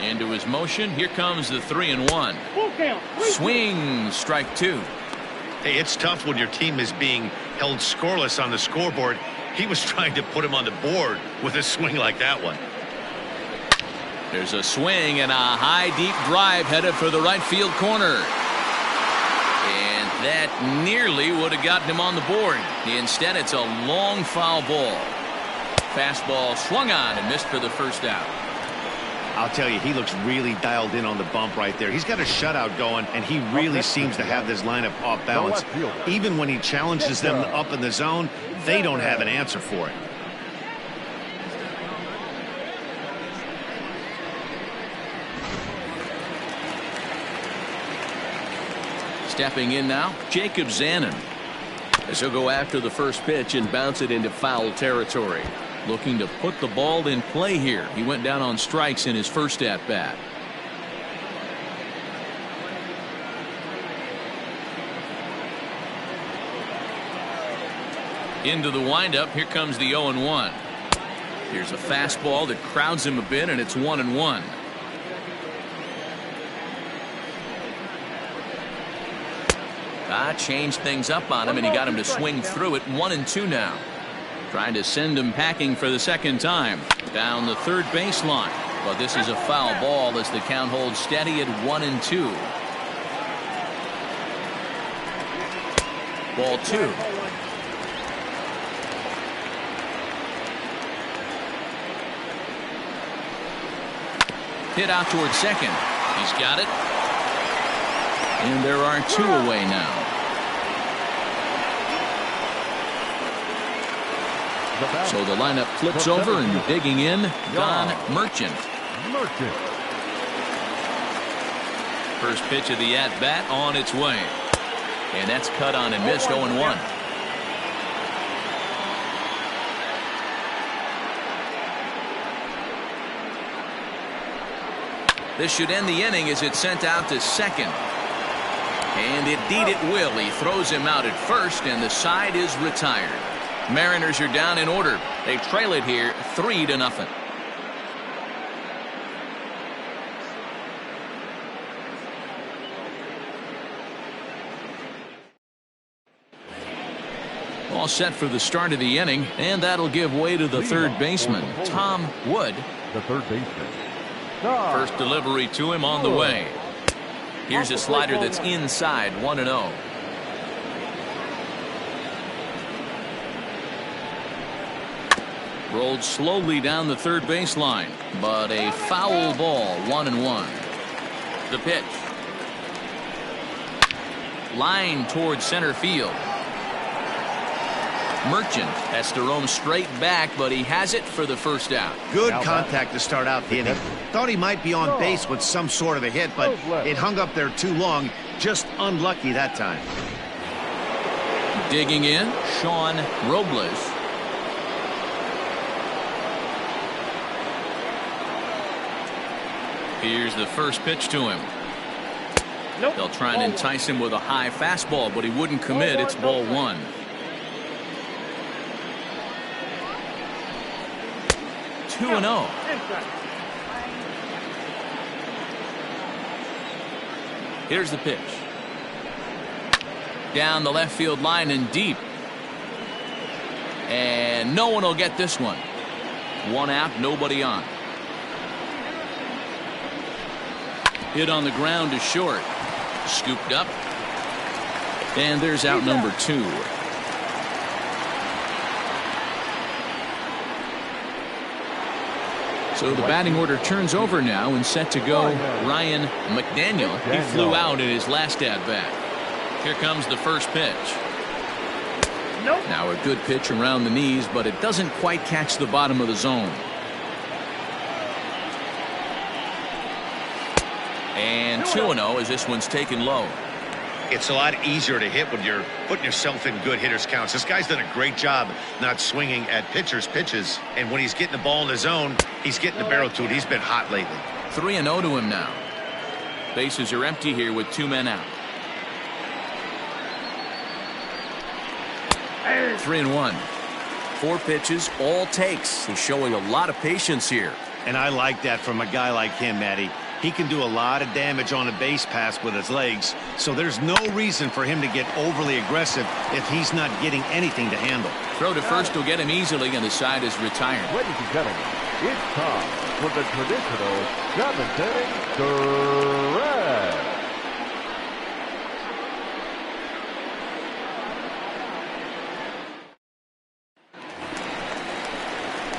Into his motion. Here comes the 3-1. Full count. Swing, strike 2. Hey, it's tough when your team is being held scoreless on the scoreboard. He was trying to put him on the board with a swing like that one. There's a swing and a high deep drive headed for the right field corner. And that nearly would have gotten him on the board. Instead, it's a long foul ball. Fastball swung on and missed for the first out. I'll tell you, he looks really dialed in on the bump right there. He's got a shutout going, and he really seems to have this lineup off balance. Even when he challenges them up in the zone, they don't have an answer for it. Stepping in now, Jacob Zanin. As he'll go after the first pitch and bounce it into foul territory. Looking to put the ball in play here. He went down on strikes in his first at bat. Into the windup. Here comes the 0-1. Here's a fastball that crowds him a bit, and it's 1-1. Changed things up on him, and he got him to swing through it. 1-2 now. Trying to send him packing for the second time. Down the third baseline. But this is a foul ball as the count holds steady at 1-2. Ball 2. Hit out towards second. He's got it. And there are 2 away now. So the lineup flips over, and digging in, Don Merchant. First pitch of the at-bat on its way. And that's cut on and missed. 0-1. This should end the inning as it's sent out to second. And indeed it will. He throws him out at first, and the side is retired. Mariners are down in order. They trail it here 3-0. All set for the start of the inning, and that'll give way to the third baseman, Tom Wood. The third baseman. First delivery to him on the way. Here's a slider that's inside. 1-0. Rolled slowly down the third baseline, but a foul ball. 1-1. The pitch. Line towards center field. Merchant has to roam straight back, but he has it for the first out. Good contact to start out the inning. Thought he might be on base with some sort of a hit, but it hung up there too long. Just unlucky that time. Digging in, Sean Robles. Here's the first pitch to him. They'll try and entice him with a high fastball, but he wouldn't commit. It's ball 1. Two and 0. Here's the pitch. Down the left field line and deep. And no one will get this one. 1 out, nobody on. Hit on the ground to short. Scooped up. And there's out number 2. So the batting order turns over now and set to go Ryan McDaniel. He flew out in his last at-bat. Here comes the first pitch. Now a good pitch around the knees, but it doesn't quite catch the bottom of the zone. And 2-0 as this one's taken low. It's a lot easier to hit when you're putting yourself in good hitters' counts. This guy's done a great job not swinging at pitchers' pitches. And when he's getting the ball in the zone, he's getting the barrel to it. He's been hot lately. 3-0 to him now. Bases are empty here with 2 men out. 3-1. 4 pitches, all takes. He's showing a lot of patience here. And I like that from a guy like him, Matty. He can do a lot of damage on a base pass with his legs, so there's no reason for him to get overly aggressive if he's not getting anything to handle. Throw to first will get him easily, and the side is retired. Ladies and gentlemen, it's time for the traditional 7th inning stretch.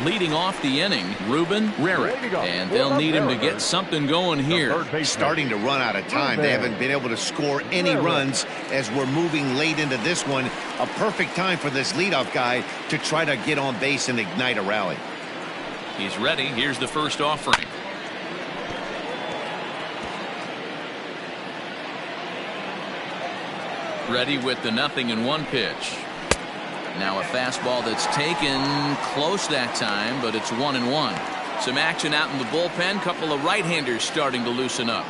Leading off the inning, Ruben Rarick, and they'll need him to get something going here. Starting to run out of time. They haven't been able to score any runs as we're moving late into this one. A perfect time for this leadoff guy to try to get on base and ignite a rally. He's ready. Here's the first offering. Ready with the 0-1 pitch. Now a fastball that's taken close that time, but it's 1-1. Some action out in the bullpen. Couple of right-handers starting to loosen up.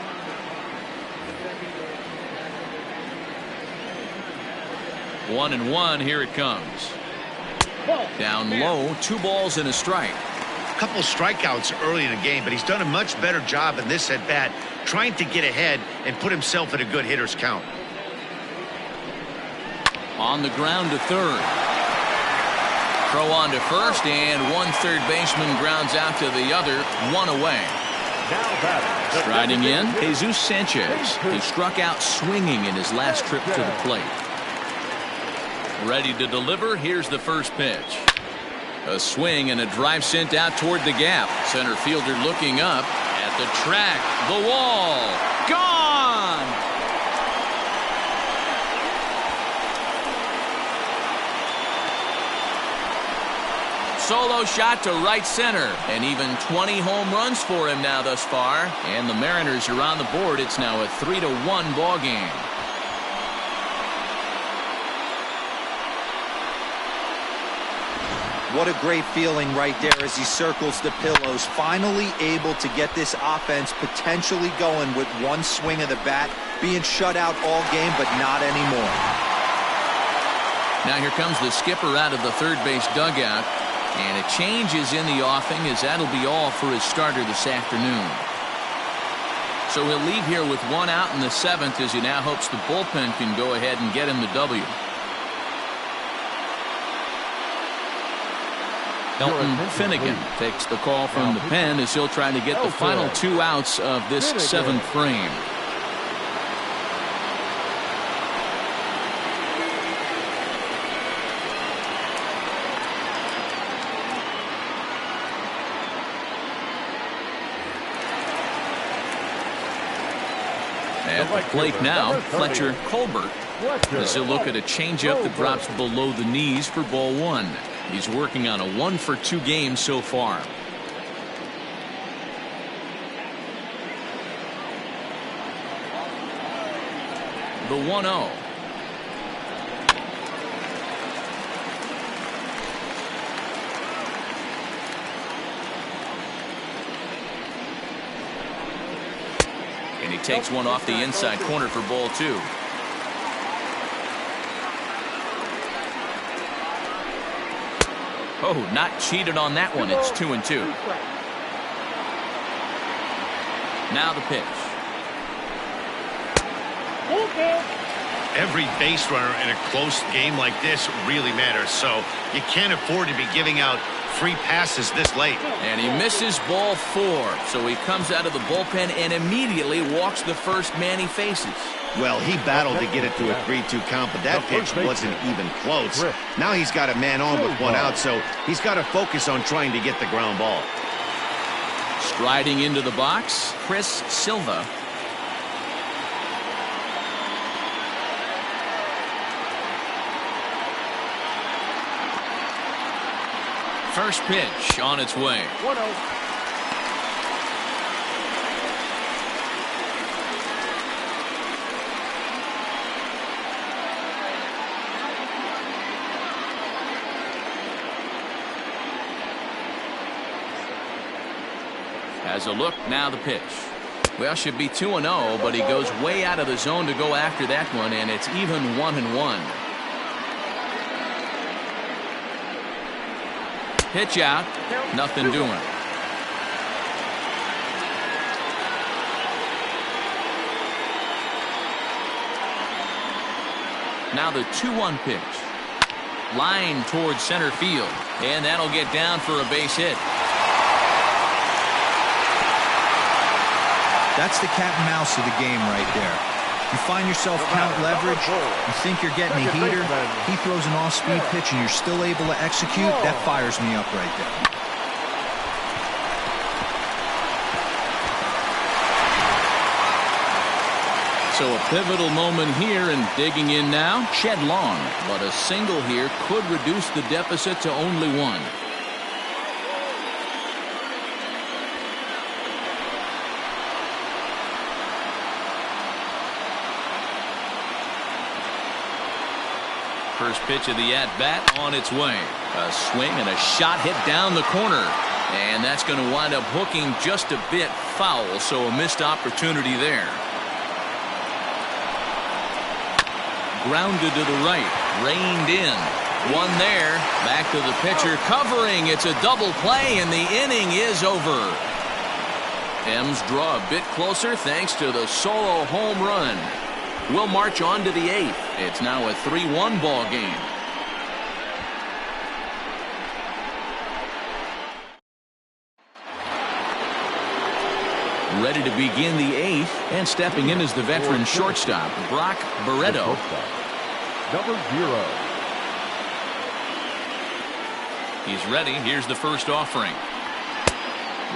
One and one. Here it comes. Down low. 2 balls and a strike. A couple strikeouts early in the game, but he's done a much better job in this at bat trying to get ahead and put himself at a good hitter's count. On the ground to third. Throw on to first, and one third baseman grounds out to the other. 1 away. Striding in, Jesus Sanchez. He struck out swinging in his last trip to the plate. Ready to deliver. Here's the first pitch. A swing and a drive sent out toward the gap. Center fielder looking up at the track. The wall. Gone! Solo shot to right center, and even 20 home runs for him now thus far. And the Mariners are on the board. It's now a 3-1 ball game. What a great feeling right there as he circles the pillows. Finally able to get this offense potentially going with one swing of the bat. Being shut out all game, but not anymore. Now here comes the skipper out of the third base dugout. And a change is in the offing, as that'll be all for his starter this afternoon. So he'll leave here with 1 out in the 7th as he now hopes the bullpen can go ahead and get him the W. Elton Finnegan takes the call from the pen as he'll try to get the final 2 outs of this 7th frame. At the plate now, Fletcher Colbert, as he'll look at a changeup that drops below the knees for ball 1. He's working on a 1-for-2 game so far. The 1-0. And he takes one off the inside corner for ball 2. Oh, not cheated on that one. It's 2-2. Now the pitch. Every base runner in a close game like this really matters, so you can't afford to be giving out free passes this late. And he misses ball 4, so he comes out of the bullpen and immediately walks the first man he faces. Well, he battled to get it to a 3-2 count, but that pitch wasn't even close. Now he's got a man on with 1 out, so he's got to focus on trying to get the ground ball. Striding into the box, Chris Silva. First pitch on its way. 1-0. Has a look, now the pitch. Well, should be 2-0, but he goes way out of the zone to go after that one, and it's even 1-1. Pitch out. Nothing doing. Now the 2-1 pitch. Line towards center field. And that'll get down for a base hit. That's the cat and mouse of the game right there. You find yourself count leverage, you think you're getting a heater, he throws an off-speed pitch and you're still able to execute, that fires me up right there. So a pivotal moment here, and digging in now, Shed Long. But a single here could reduce the deficit to only 1. First pitch of the at-bat on its way. A swing and a shot hit down the corner. And that's going to wind up hooking just a bit foul, so a missed opportunity there. Grounded to the right, reined in. One there, back to the pitcher, covering. It's a double play, and the inning is over. M's draw a bit closer thanks to the solo home run. We'll march on to the 8th. It's now a 3-1 ball game. Ready to begin the 8th, and stepping in is the veteran shortstop, Brock Barreto. Number 0. He's ready. Here's the first offering.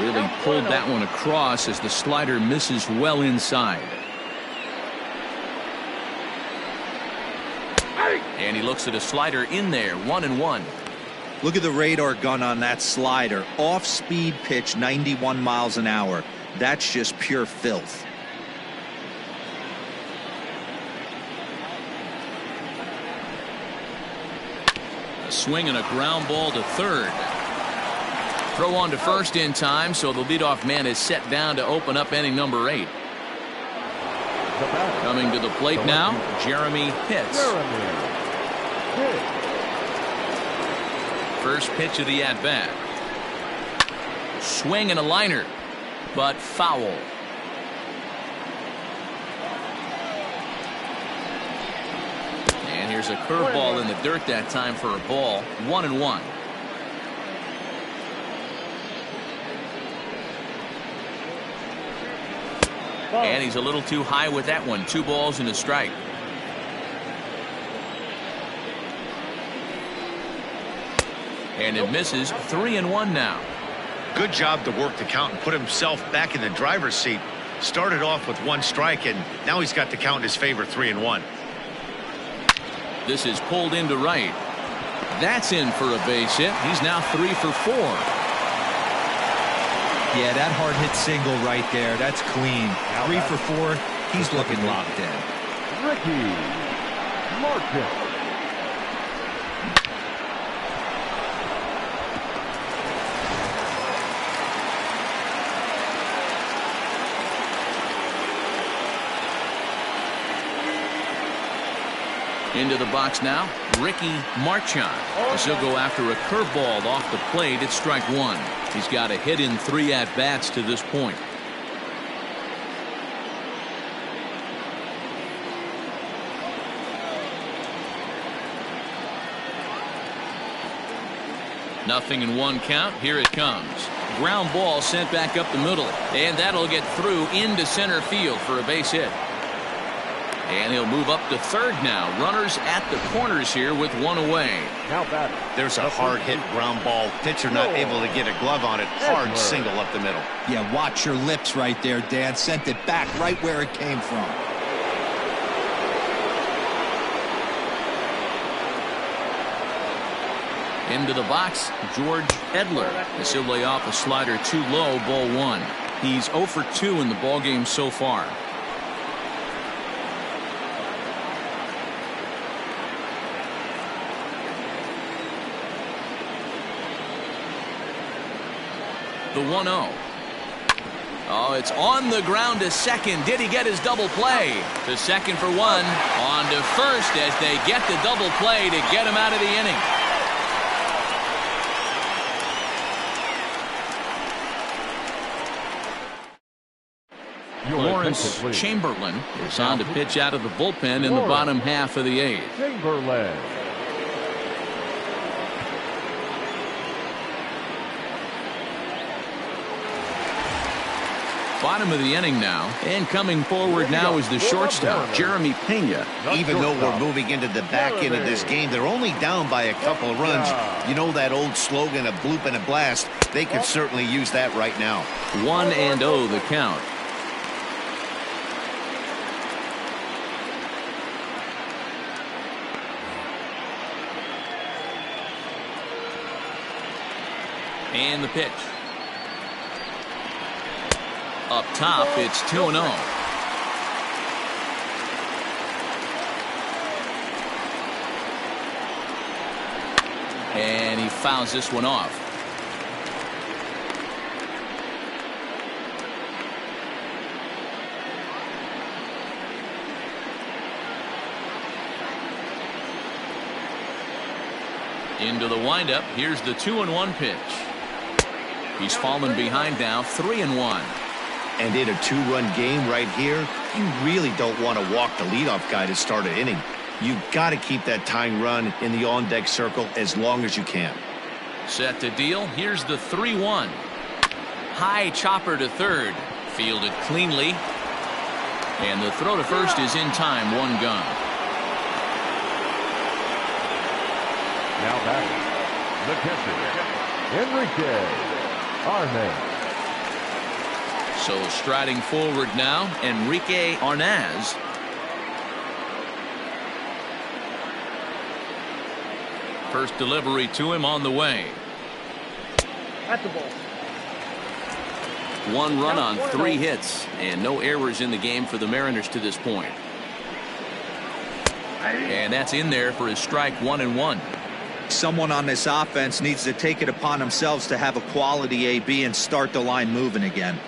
Really pulled that one across as the slider misses well inside. And he looks at a slider in there, 1-1. Look at the radar gun on that slider. Off-speed pitch, 91 miles an hour. That's just pure filth. A swing and a ground ball to third. Throw on to first in time, so the leadoff man is set down to open up inning number 8. Coming to the plate now, Jeremy Pitts. First pitch of the at-bat. Swing and a liner, but foul. And here's a curveball in the dirt that time for a ball, 1-1. And he's a little too high with that one. 2 balls and a strike. And it misses. 3-1 now. Good job to work the count and put himself back in the driver's seat. Started off with 1 strike, and now he's got the count in his favor, 3-1. This is pulled into right. That's in for a base hit. He's now 3 for 4. Yeah, that hard hit single right there. That's clean. 3 for 4. He's looking locked in. Ricky Martin. Into the box now, Ricky Marchand. As he'll go after a curveball off the plate at strike 1. He's got a hit in 3 at-bats to this point. Nothing in 1 count. Here it comes. Ground ball sent back up the middle, and that'll get through into center field for a base hit. And he'll move up to third now. Runners at the corners here with 1 away. There's a hard hit ground ball. Pitcher not able to get a glove on it. Hard single up the middle. Yeah, watch your lips right there, Dan. Sent it back right where it came from. Into the box, George Edler. As he'll lay off a slider too low, ball 1. He's 0 for 2 in the ballgame so far. The 1-0. Oh, it's on the ground to second. Did he get his double play? To second for 1. On to first as they get the double play to get him out of the inning. Your Lawrence attention, please. Chamberlain is on to pitch out of the bullpen in the bottom half of the 8th. Chamberlain. Bottom of the inning now, and coming forward now is the shortstop, Jeremy Pena. Even though we're moving into the back end of this game, they're only down by a couple of runs. You know that old slogan, a bloop and a blast? They could certainly use that right now. 1-0 the count. And the pitch. Up top, it's 2-0. And he fouls this one off. Into the windup. Here's the 2-1 pitch. He's fallen behind now, 3-1. And in a 2-run game right here, you really don't want to walk the leadoff guy to start an inning. You've got to keep that tying run in the on-deck circle as long as you can. Set to deal. Here's the 3-1. High chopper to third. Fielded cleanly. And the throw to first is in time. 1 gone. Now batting, the catcher, Enrique Arnaz. So striding forward now, Enrique Arnaz. First delivery to him on the way. That's the ball. 1 run on 3 hits, and no errors in the game for the Mariners to this point. And that's in there for his strike 1-1. Someone on this offense needs to take it upon themselves to have a quality AB and start the line moving again.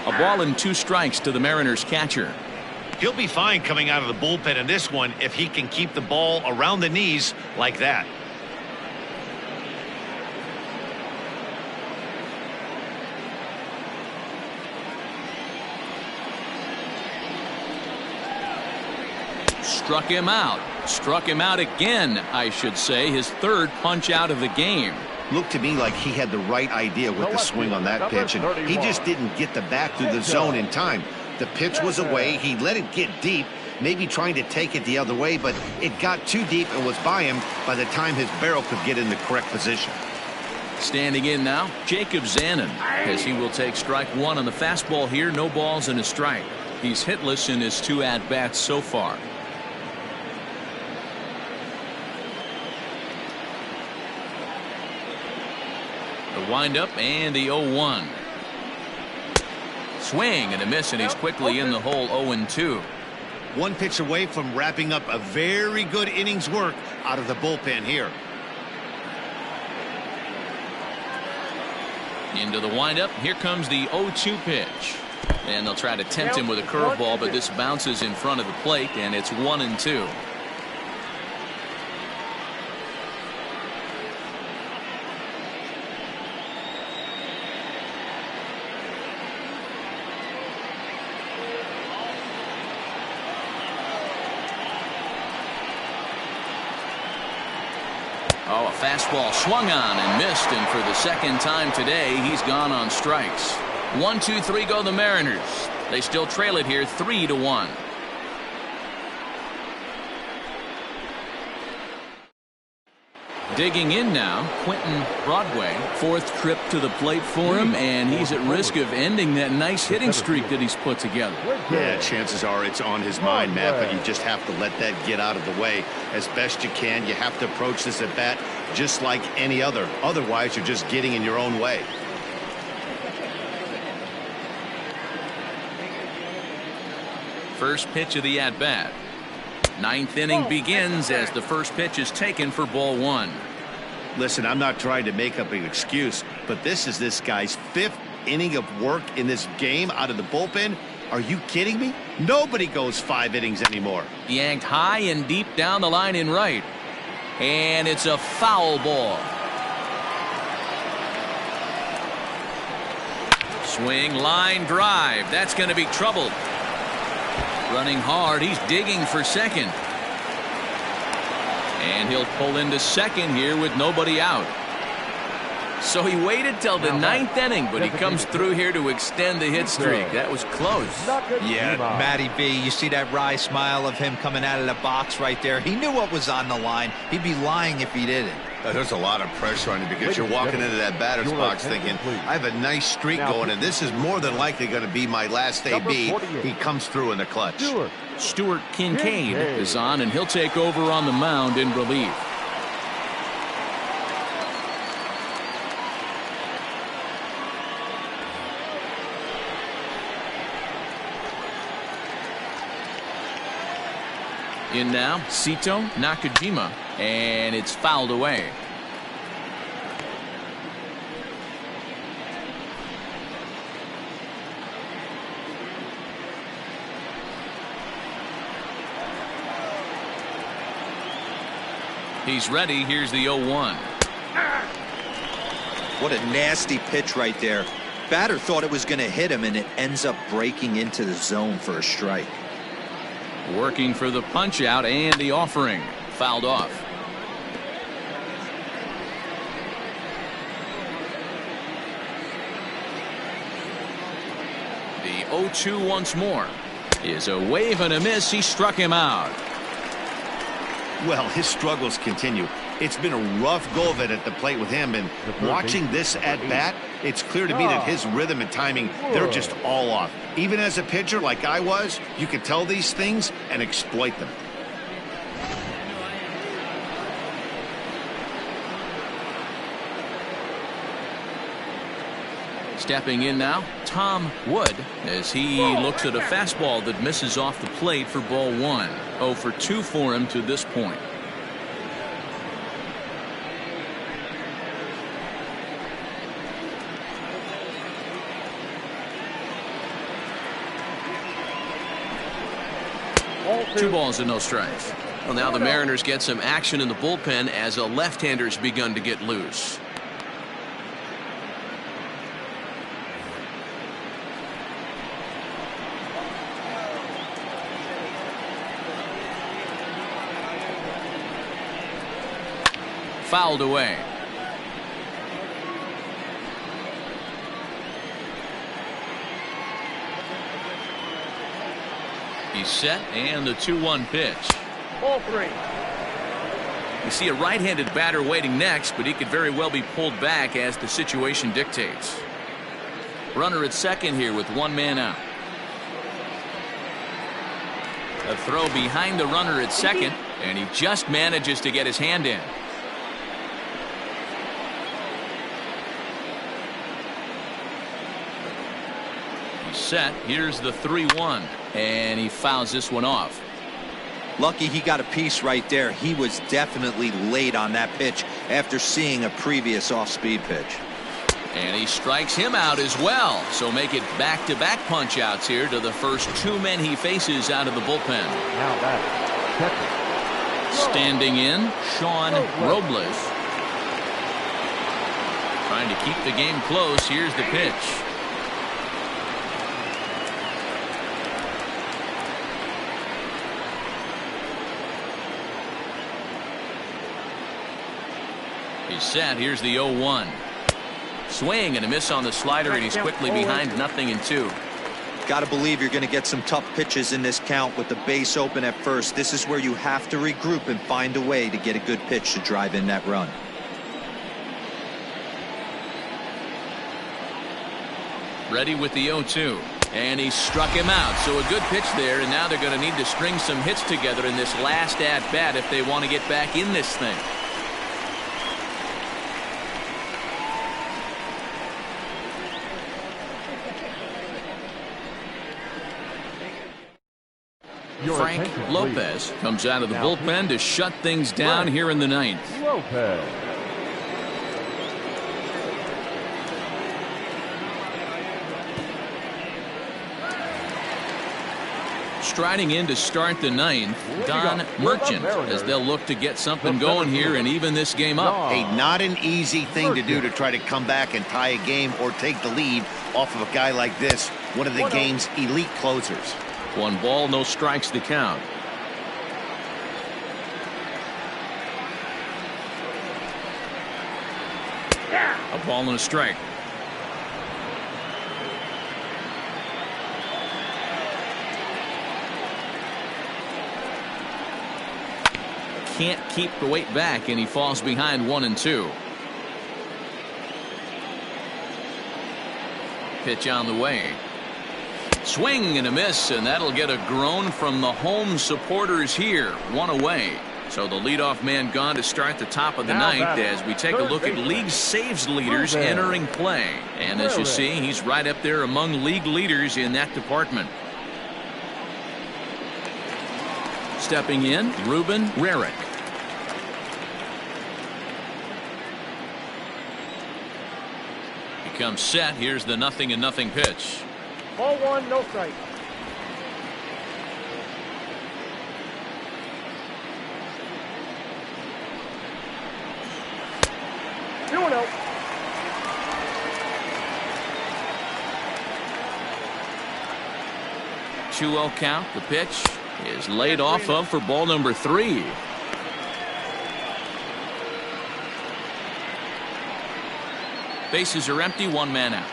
A ball and 2 strikes to the Mariners catcher. He'll be fine coming out of the bullpen in this one if he can keep the ball around the knees like that. Struck him out. Struck him out again, I should say. His 3rd punch out of the game. Looked to me like he had the right idea with the swing on that pitch, and he just didn't get the bat through the zone in time. The pitch was away. He let it get deep, maybe trying to take it the other way, but it got too deep and was by him by the time his barrel could get in the correct position. Standing in now, Jacob Zanin, as he will take strike 1 on the fastball here. No balls and a strike. He's hitless in his 2 at-bats so far. The windup and the 0-1. Swing and a miss, and he's quickly in the hole. 0-2. 1 pitch away from wrapping up a very good innings work out of the bullpen here. Into the windup. Here comes the 0-2 pitch. And they'll try to tempt him with a curveball, but this bounces in front of the plate, and it's 1-2. Oh, a fastball swung on and missed, and for the 2nd time today, he's gone on strikes. 1, 2, 3 go the Mariners. They still trail it here 3-1. Digging in now, Quentin Broadway. 4th trip to the plate for him, and he's at risk of ending that nice hitting streak that he's put together. Yeah, chances are it's on his mind, Matt, but you just have to let that get out of the way as best you can. You have to approach this at bat just like any other. Otherwise, you're just getting in your own way. First pitch of the at-bat. 9th inning begins as the first pitch is taken for ball 1. Listen, I'm not trying to make up an excuse, but this is this guy's 5th inning of work in this game out of the bullpen. Are you kidding me? Nobody goes 5 innings anymore. Yanked high and deep down the line in right. And it's a foul ball. Swing, line drive. That's going to be trouble. Running hard. He's digging for second. And he'll pull into second here with nobody out. So he waited till the ninth inning, but he comes through here to extend the hit streak. That was close. Yeah, Matty B, you see that wry smile of him coming out of the box right there. He knew what was on the line. He'd be lying if he didn't. There's a lot of pressure on you because you're walking into that batter's box thinking, I have a nice streak going, and this is more than likely going to be my last AB. He comes through in the clutch. Stuart Kincaid is on, and he'll take over on the mound in relief. In now, Sito Nakajima, and it's fouled away. He's ready. Here's the 0-1. What a nasty pitch right there. Batter thought it was going to hit him, and it ends up breaking into the zone for a strike. Working for the punch out and the offering. Fouled off. The 0-2 once more. Is a wave and a miss. He struck him out. Well, his struggles continue. It's been a rough go of it at the plate with him, and watching this at bat, it's clear to me that his rhythm and timing, they're just all off. Even as a pitcher like I was, you can tell these things and exploit them. Stepping in now, Tom Wood, as he looks at a fastball that misses off the plate for ball 1. 0 for 2 for him to this point. Two balls and no strikes. Well, now the Mariners get some action in the bullpen as a left-hander's begun to get loose. Fouled away. He's set, and the 2-1 pitch. Ball 3. You see a right-handed batter waiting next, but he could very well be pulled back as the situation dictates. Runner at second here with one man out. A throw behind the runner at second, and he just manages to get his hand in. He's set. Here's the 3-1, and he fouls this one off. Lucky he got a piece right there. He was definitely late on that pitch after seeing a previous off-speed pitch. And he strikes him out as well. So make it back-to-back punch-outs here to the first two men he faces out of the bullpen. Now back. Standing in, Sean Robles. Trying to keep the game close. Here's the pitch. He's set. Here's the 0-1. Swing and a miss on the slider, and he's quickly behind 0-2. Got to believe you're going to get some tough pitches in this count with the base open at first. This is where you have to regroup and find a way to get a good pitch to drive in that run. Ready with the 0-2. And he struck him out. So a good pitch there, and now they're going to need to string some hits together in this last at-bat if they want to get back in this thing. Frank Lopez comes out of the bullpen to shut things down here in the ninth. Lopez. Striding in to start the ninth, Don Merchant, as they'll look to get something going here and even this game up. Hey, not an easy thing to do to try to come back and tie a game or take the lead off of a guy like this, one of the game's elite closers. 1 ball, no strikes to count. A ball and a strike. Can't keep the weight back, and he falls behind 1-2. Pitch on the way. Swing and a miss, and that'll get a groan from the home supporters here. 1 away. So the leadoff man gone to start the top of the ninth as we take a look at league saves leaders entering play. And as you see, he's right up there among league leaders in that department. Stepping in, Ruben Rarick. He comes set. Here's the 0-0 pitch. Ball 1, no strike. 2-0. Two-0 count. The pitch is laid off of for ball number 3. Bases are empty, 1 man out.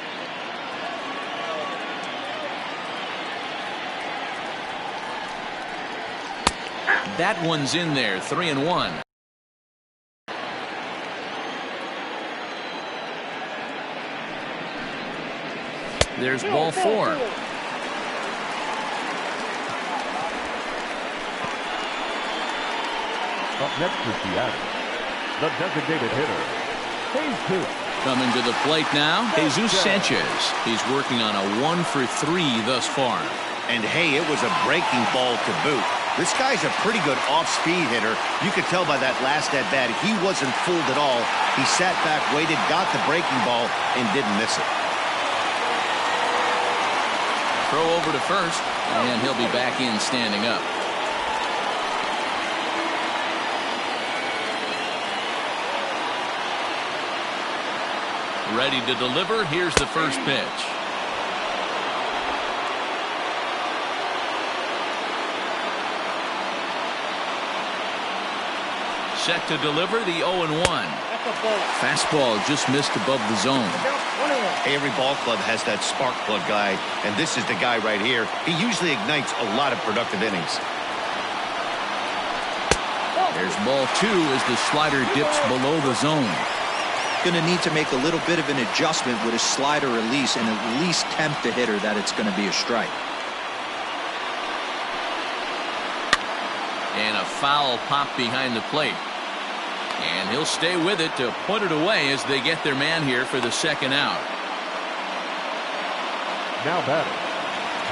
That one's in there, 3-1. There's ball 4. Up next to Seattle, the designated hitter, Jesus. Coming to the plate now, Jesus Sanchez. He's working on a 1 for 3 thus far. And hey, it was a breaking ball to boot. This guy's a pretty good off-speed hitter. You could tell by that last at-bat he wasn't fooled at all. He sat back, waited, got the breaking ball, and didn't miss it. Throw over to first, and he'll be back in standing up. Ready to deliver. Here's the first pitch. Set to deliver the 0-1. Fastball just missed above the zone. Every ball club has that spark plug guy, and this is the guy right here. He usually ignites a lot of productive innings. There's ball 2 as the slider dips below the zone. Going to need to make a little bit of an adjustment with his slider release and at least tempt the hitter that it's going to be a strike. And a foul pop behind the plate. And he'll stay with it to put it away as they get their man here for the second out. Now batting,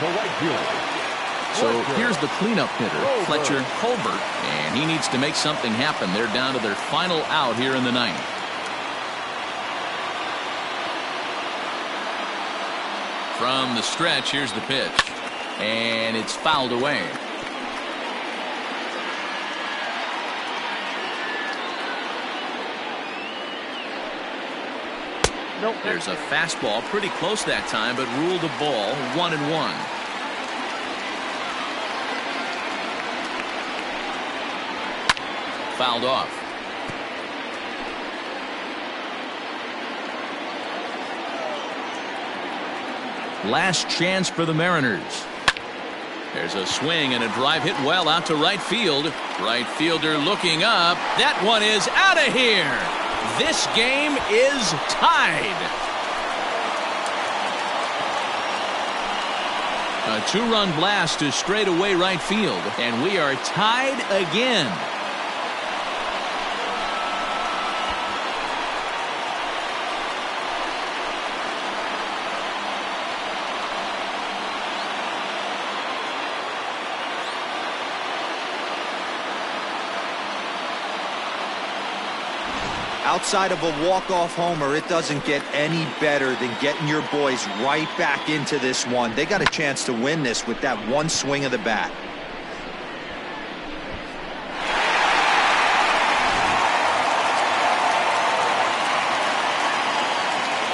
the right fielder. So here's the cleanup hitter, Fletcher Colbert, and he needs to make something happen. They're down to their final out here in the ninth. From the stretch, here's the pitch. And it's fouled away. Nope. There's a fastball pretty close that time, but ruled a ball, 1-1. Fouled off. Last chance for the Mariners. There's a swing and a drive hit well out to right field. Right fielder looking up. That one is out of here. This game is tied. A 2-run blast to straightaway right field, and we are tied again. Outside of a walk-off homer, it doesn't get any better than getting your boys right back into this one. They got a chance to win this with that one swing of the bat.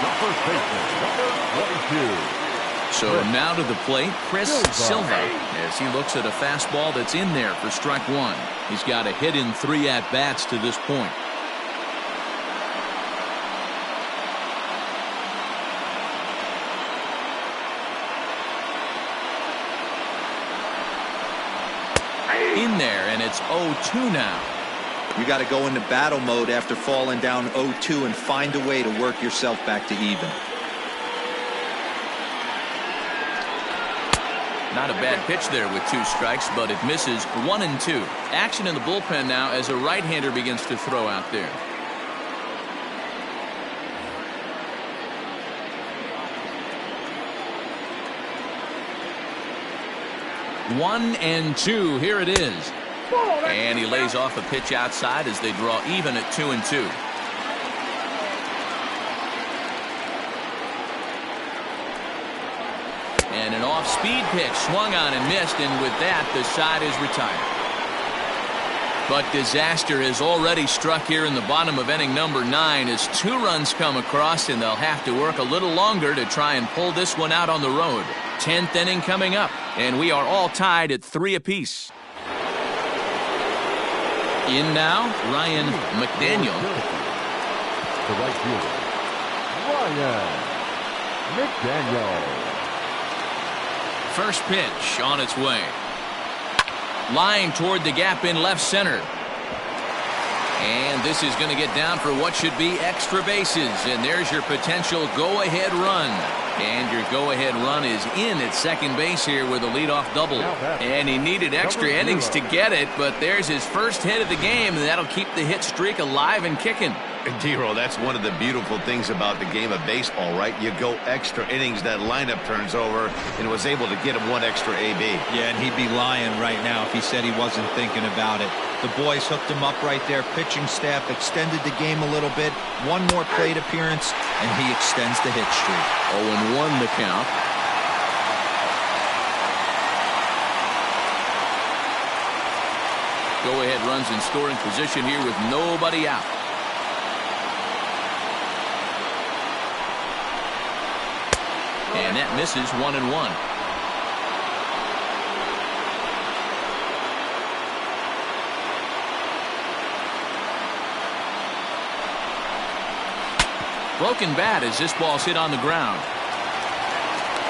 The first baseman, number 22. So now to the plate, Chris Silva, as he looks at a fastball that's in there for strike one. He's got a hit in 3 at-bats to this point. In there, and it's 0-2 now. You got to go into battle mode after falling down 0-2 and find a way to work yourself back to even. Not a bad pitch there with 2 strikes, but it misses 1-2. Action in the bullpen now as a right-hander begins to throw out there. One and 2. Here it is. And he lays off a pitch outside as they draw even at 2-2. And an off-speed pitch swung on and missed, and with that, the side is retired. But disaster has already struck here in the bottom of inning number 9 as 2 runs come across, and they'll have to work a little longer to try and pull this one out on the road. 10th inning coming up, and we are all tied at 3 apiece. In now, Ryan McDaniel. The right fielder, Ryan McDaniel. First pitch on its way. Line toward the gap in left center. And this is going to get down for what should be extra bases. And there's your potential go-ahead run. And your go-ahead run is in at second base here with a leadoff double. And he needed extra innings to get it, but there's his first hit of the game, and that'll keep the hit streak alive and kicking. D-Roll, that's one of the beautiful things about the game of baseball, right? You go extra innings, that lineup turns over, and was able to get him 1 extra AB. Yeah, and he'd be lying right now if he said he wasn't thinking about it. The boys hooked him up right there. Pitching staff extended the game a little bit. 1 more plate appearance, and he extends the hit streak. 0-1 the count. Go-ahead runs in scoring position here with nobody out. And that misses 1-1. Broken bat as this ball's hit on the ground.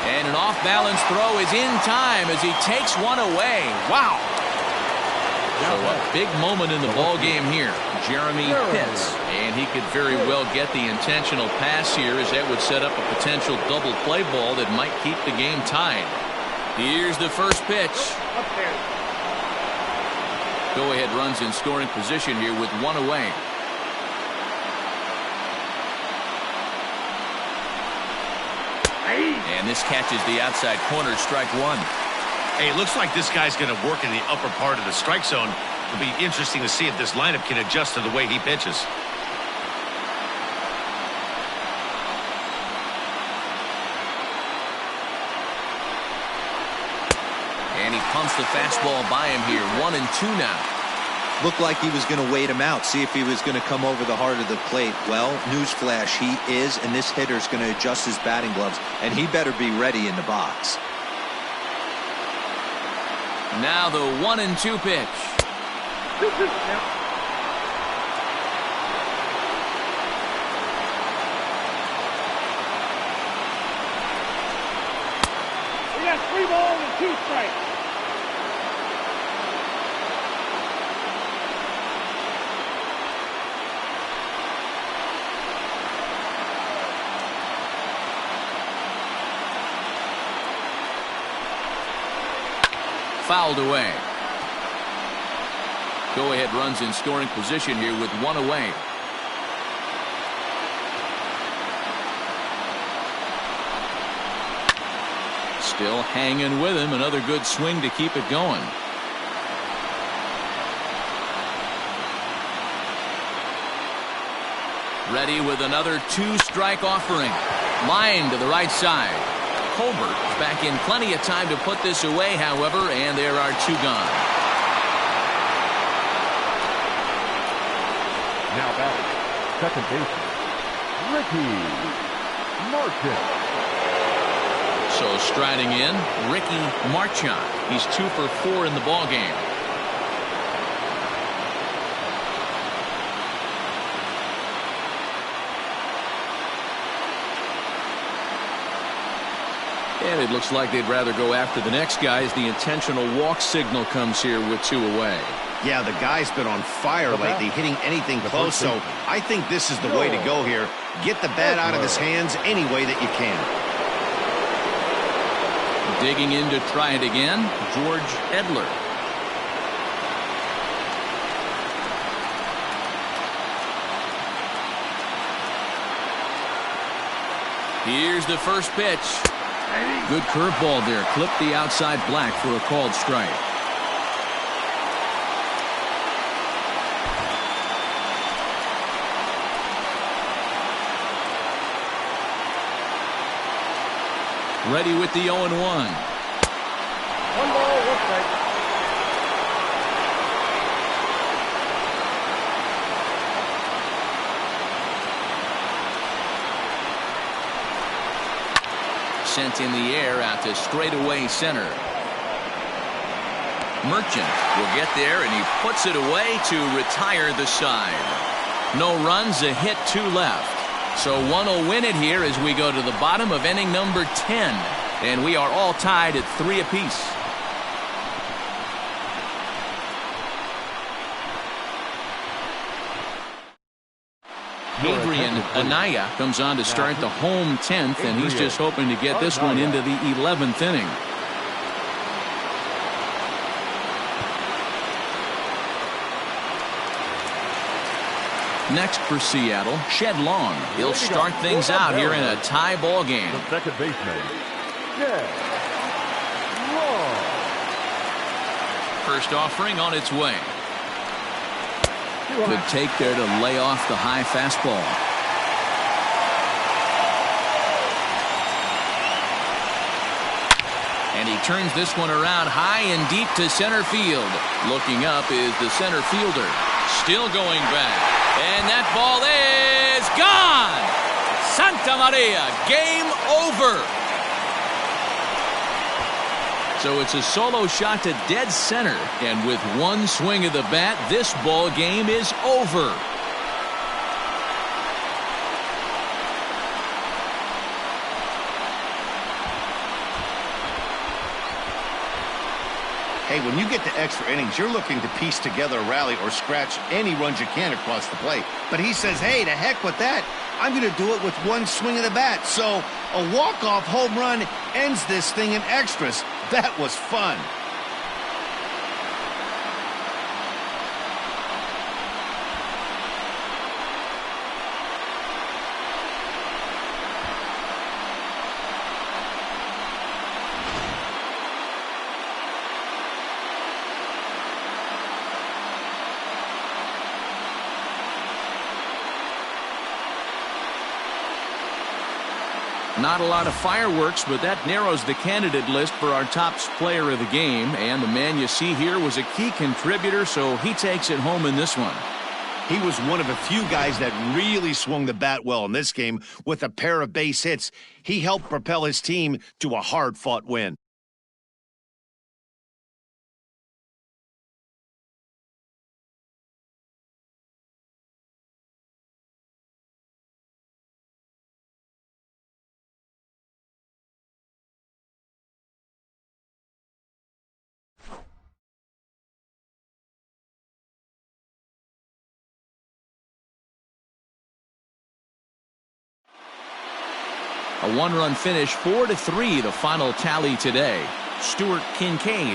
And an off-balance throw is in time as he takes one away. Wow. So a big moment in the ball game here. Jeremy Pitts, and he could very well get the intentional pass here, as that would set up a potential double play ball that might keep the game tied. Here's the first pitch. Go-ahead runs in scoring position here with 1 away. And this catches the outside corner, strike 1. Hey, it looks like this guy's going to work in the upper part of the strike zone. It'll be interesting to see if this lineup can adjust to the way he pitches. And he pumps the fastball by him here. 1-2 now. Looked like he was going to wait him out, see if he was going to come over the heart of the plate. Well, newsflash, he is, and this hitter's going to adjust his batting gloves, and he better be ready in the box. Now the 1-2 pitch. We got 3 balls and 2 strikes. Fouled away. Go-ahead runs in scoring position here with 1 away. Still hanging with him. Another good swing to keep it going. Ready with another two-strike offering. Line to the right side. Colbert back in plenty of time to put this away, however, and there are two gone. Now batting, second baseman, Ricky Martin. So striding in, Ricky Marchant. He's 2 for 4 in the ballgame. And it looks like they'd rather go after the next guy as the intentional walk signal comes here with 2 away. Yeah, the guy's been on fire lately, hitting anything close, so I think this is the way to go here. Get the bat out of his hands any way that you can. Digging in to try it again, George Edler. Here's the first pitch. Good curveball there. Clipped the outside black for a called strike. Ready with the 0-1. 1 ball, 1 strike. Sent in the air out to straightaway center. Merchant will get there, and he puts it away to retire the side. No runs, a hit, 2 left. So one will win it here as we go to the bottom of inning number 10. And we are all tied at 3 apiece. Adrian Anaya comes on to start the home 10th, and he's just hoping to get this one into the 11th inning. Next for Seattle, Shed Long. He'll start things out here in a tie ball game. The second baseman, Shed Long. First offering on its way. Good take there to lay off the high fastball. And he turns this one around high and deep to center field. Looking up is the center fielder. Still going back. And that ball is gone! Santa Maria, game over! So it's a solo shot to dead center, and with one swing of the bat, this ball game is over. Hey, when you get to extra innings, you're looking to piece together a rally or scratch any runs you can across the plate. But he says, hey, to heck with that. I'm going to do it with one swing of the bat. So a walk-off home run ends this thing in extras. That was fun. Not a lot of fireworks, but that narrows the candidate list for our top player of the game. And the man you see here was a key contributor, so he takes it home in this one. He was one of a few guys that really swung the bat well in this game with a pair of base hits. He helped propel his team to a hard-fought win. A one-run finish, 4-3, the final tally today. Stuart Kincaid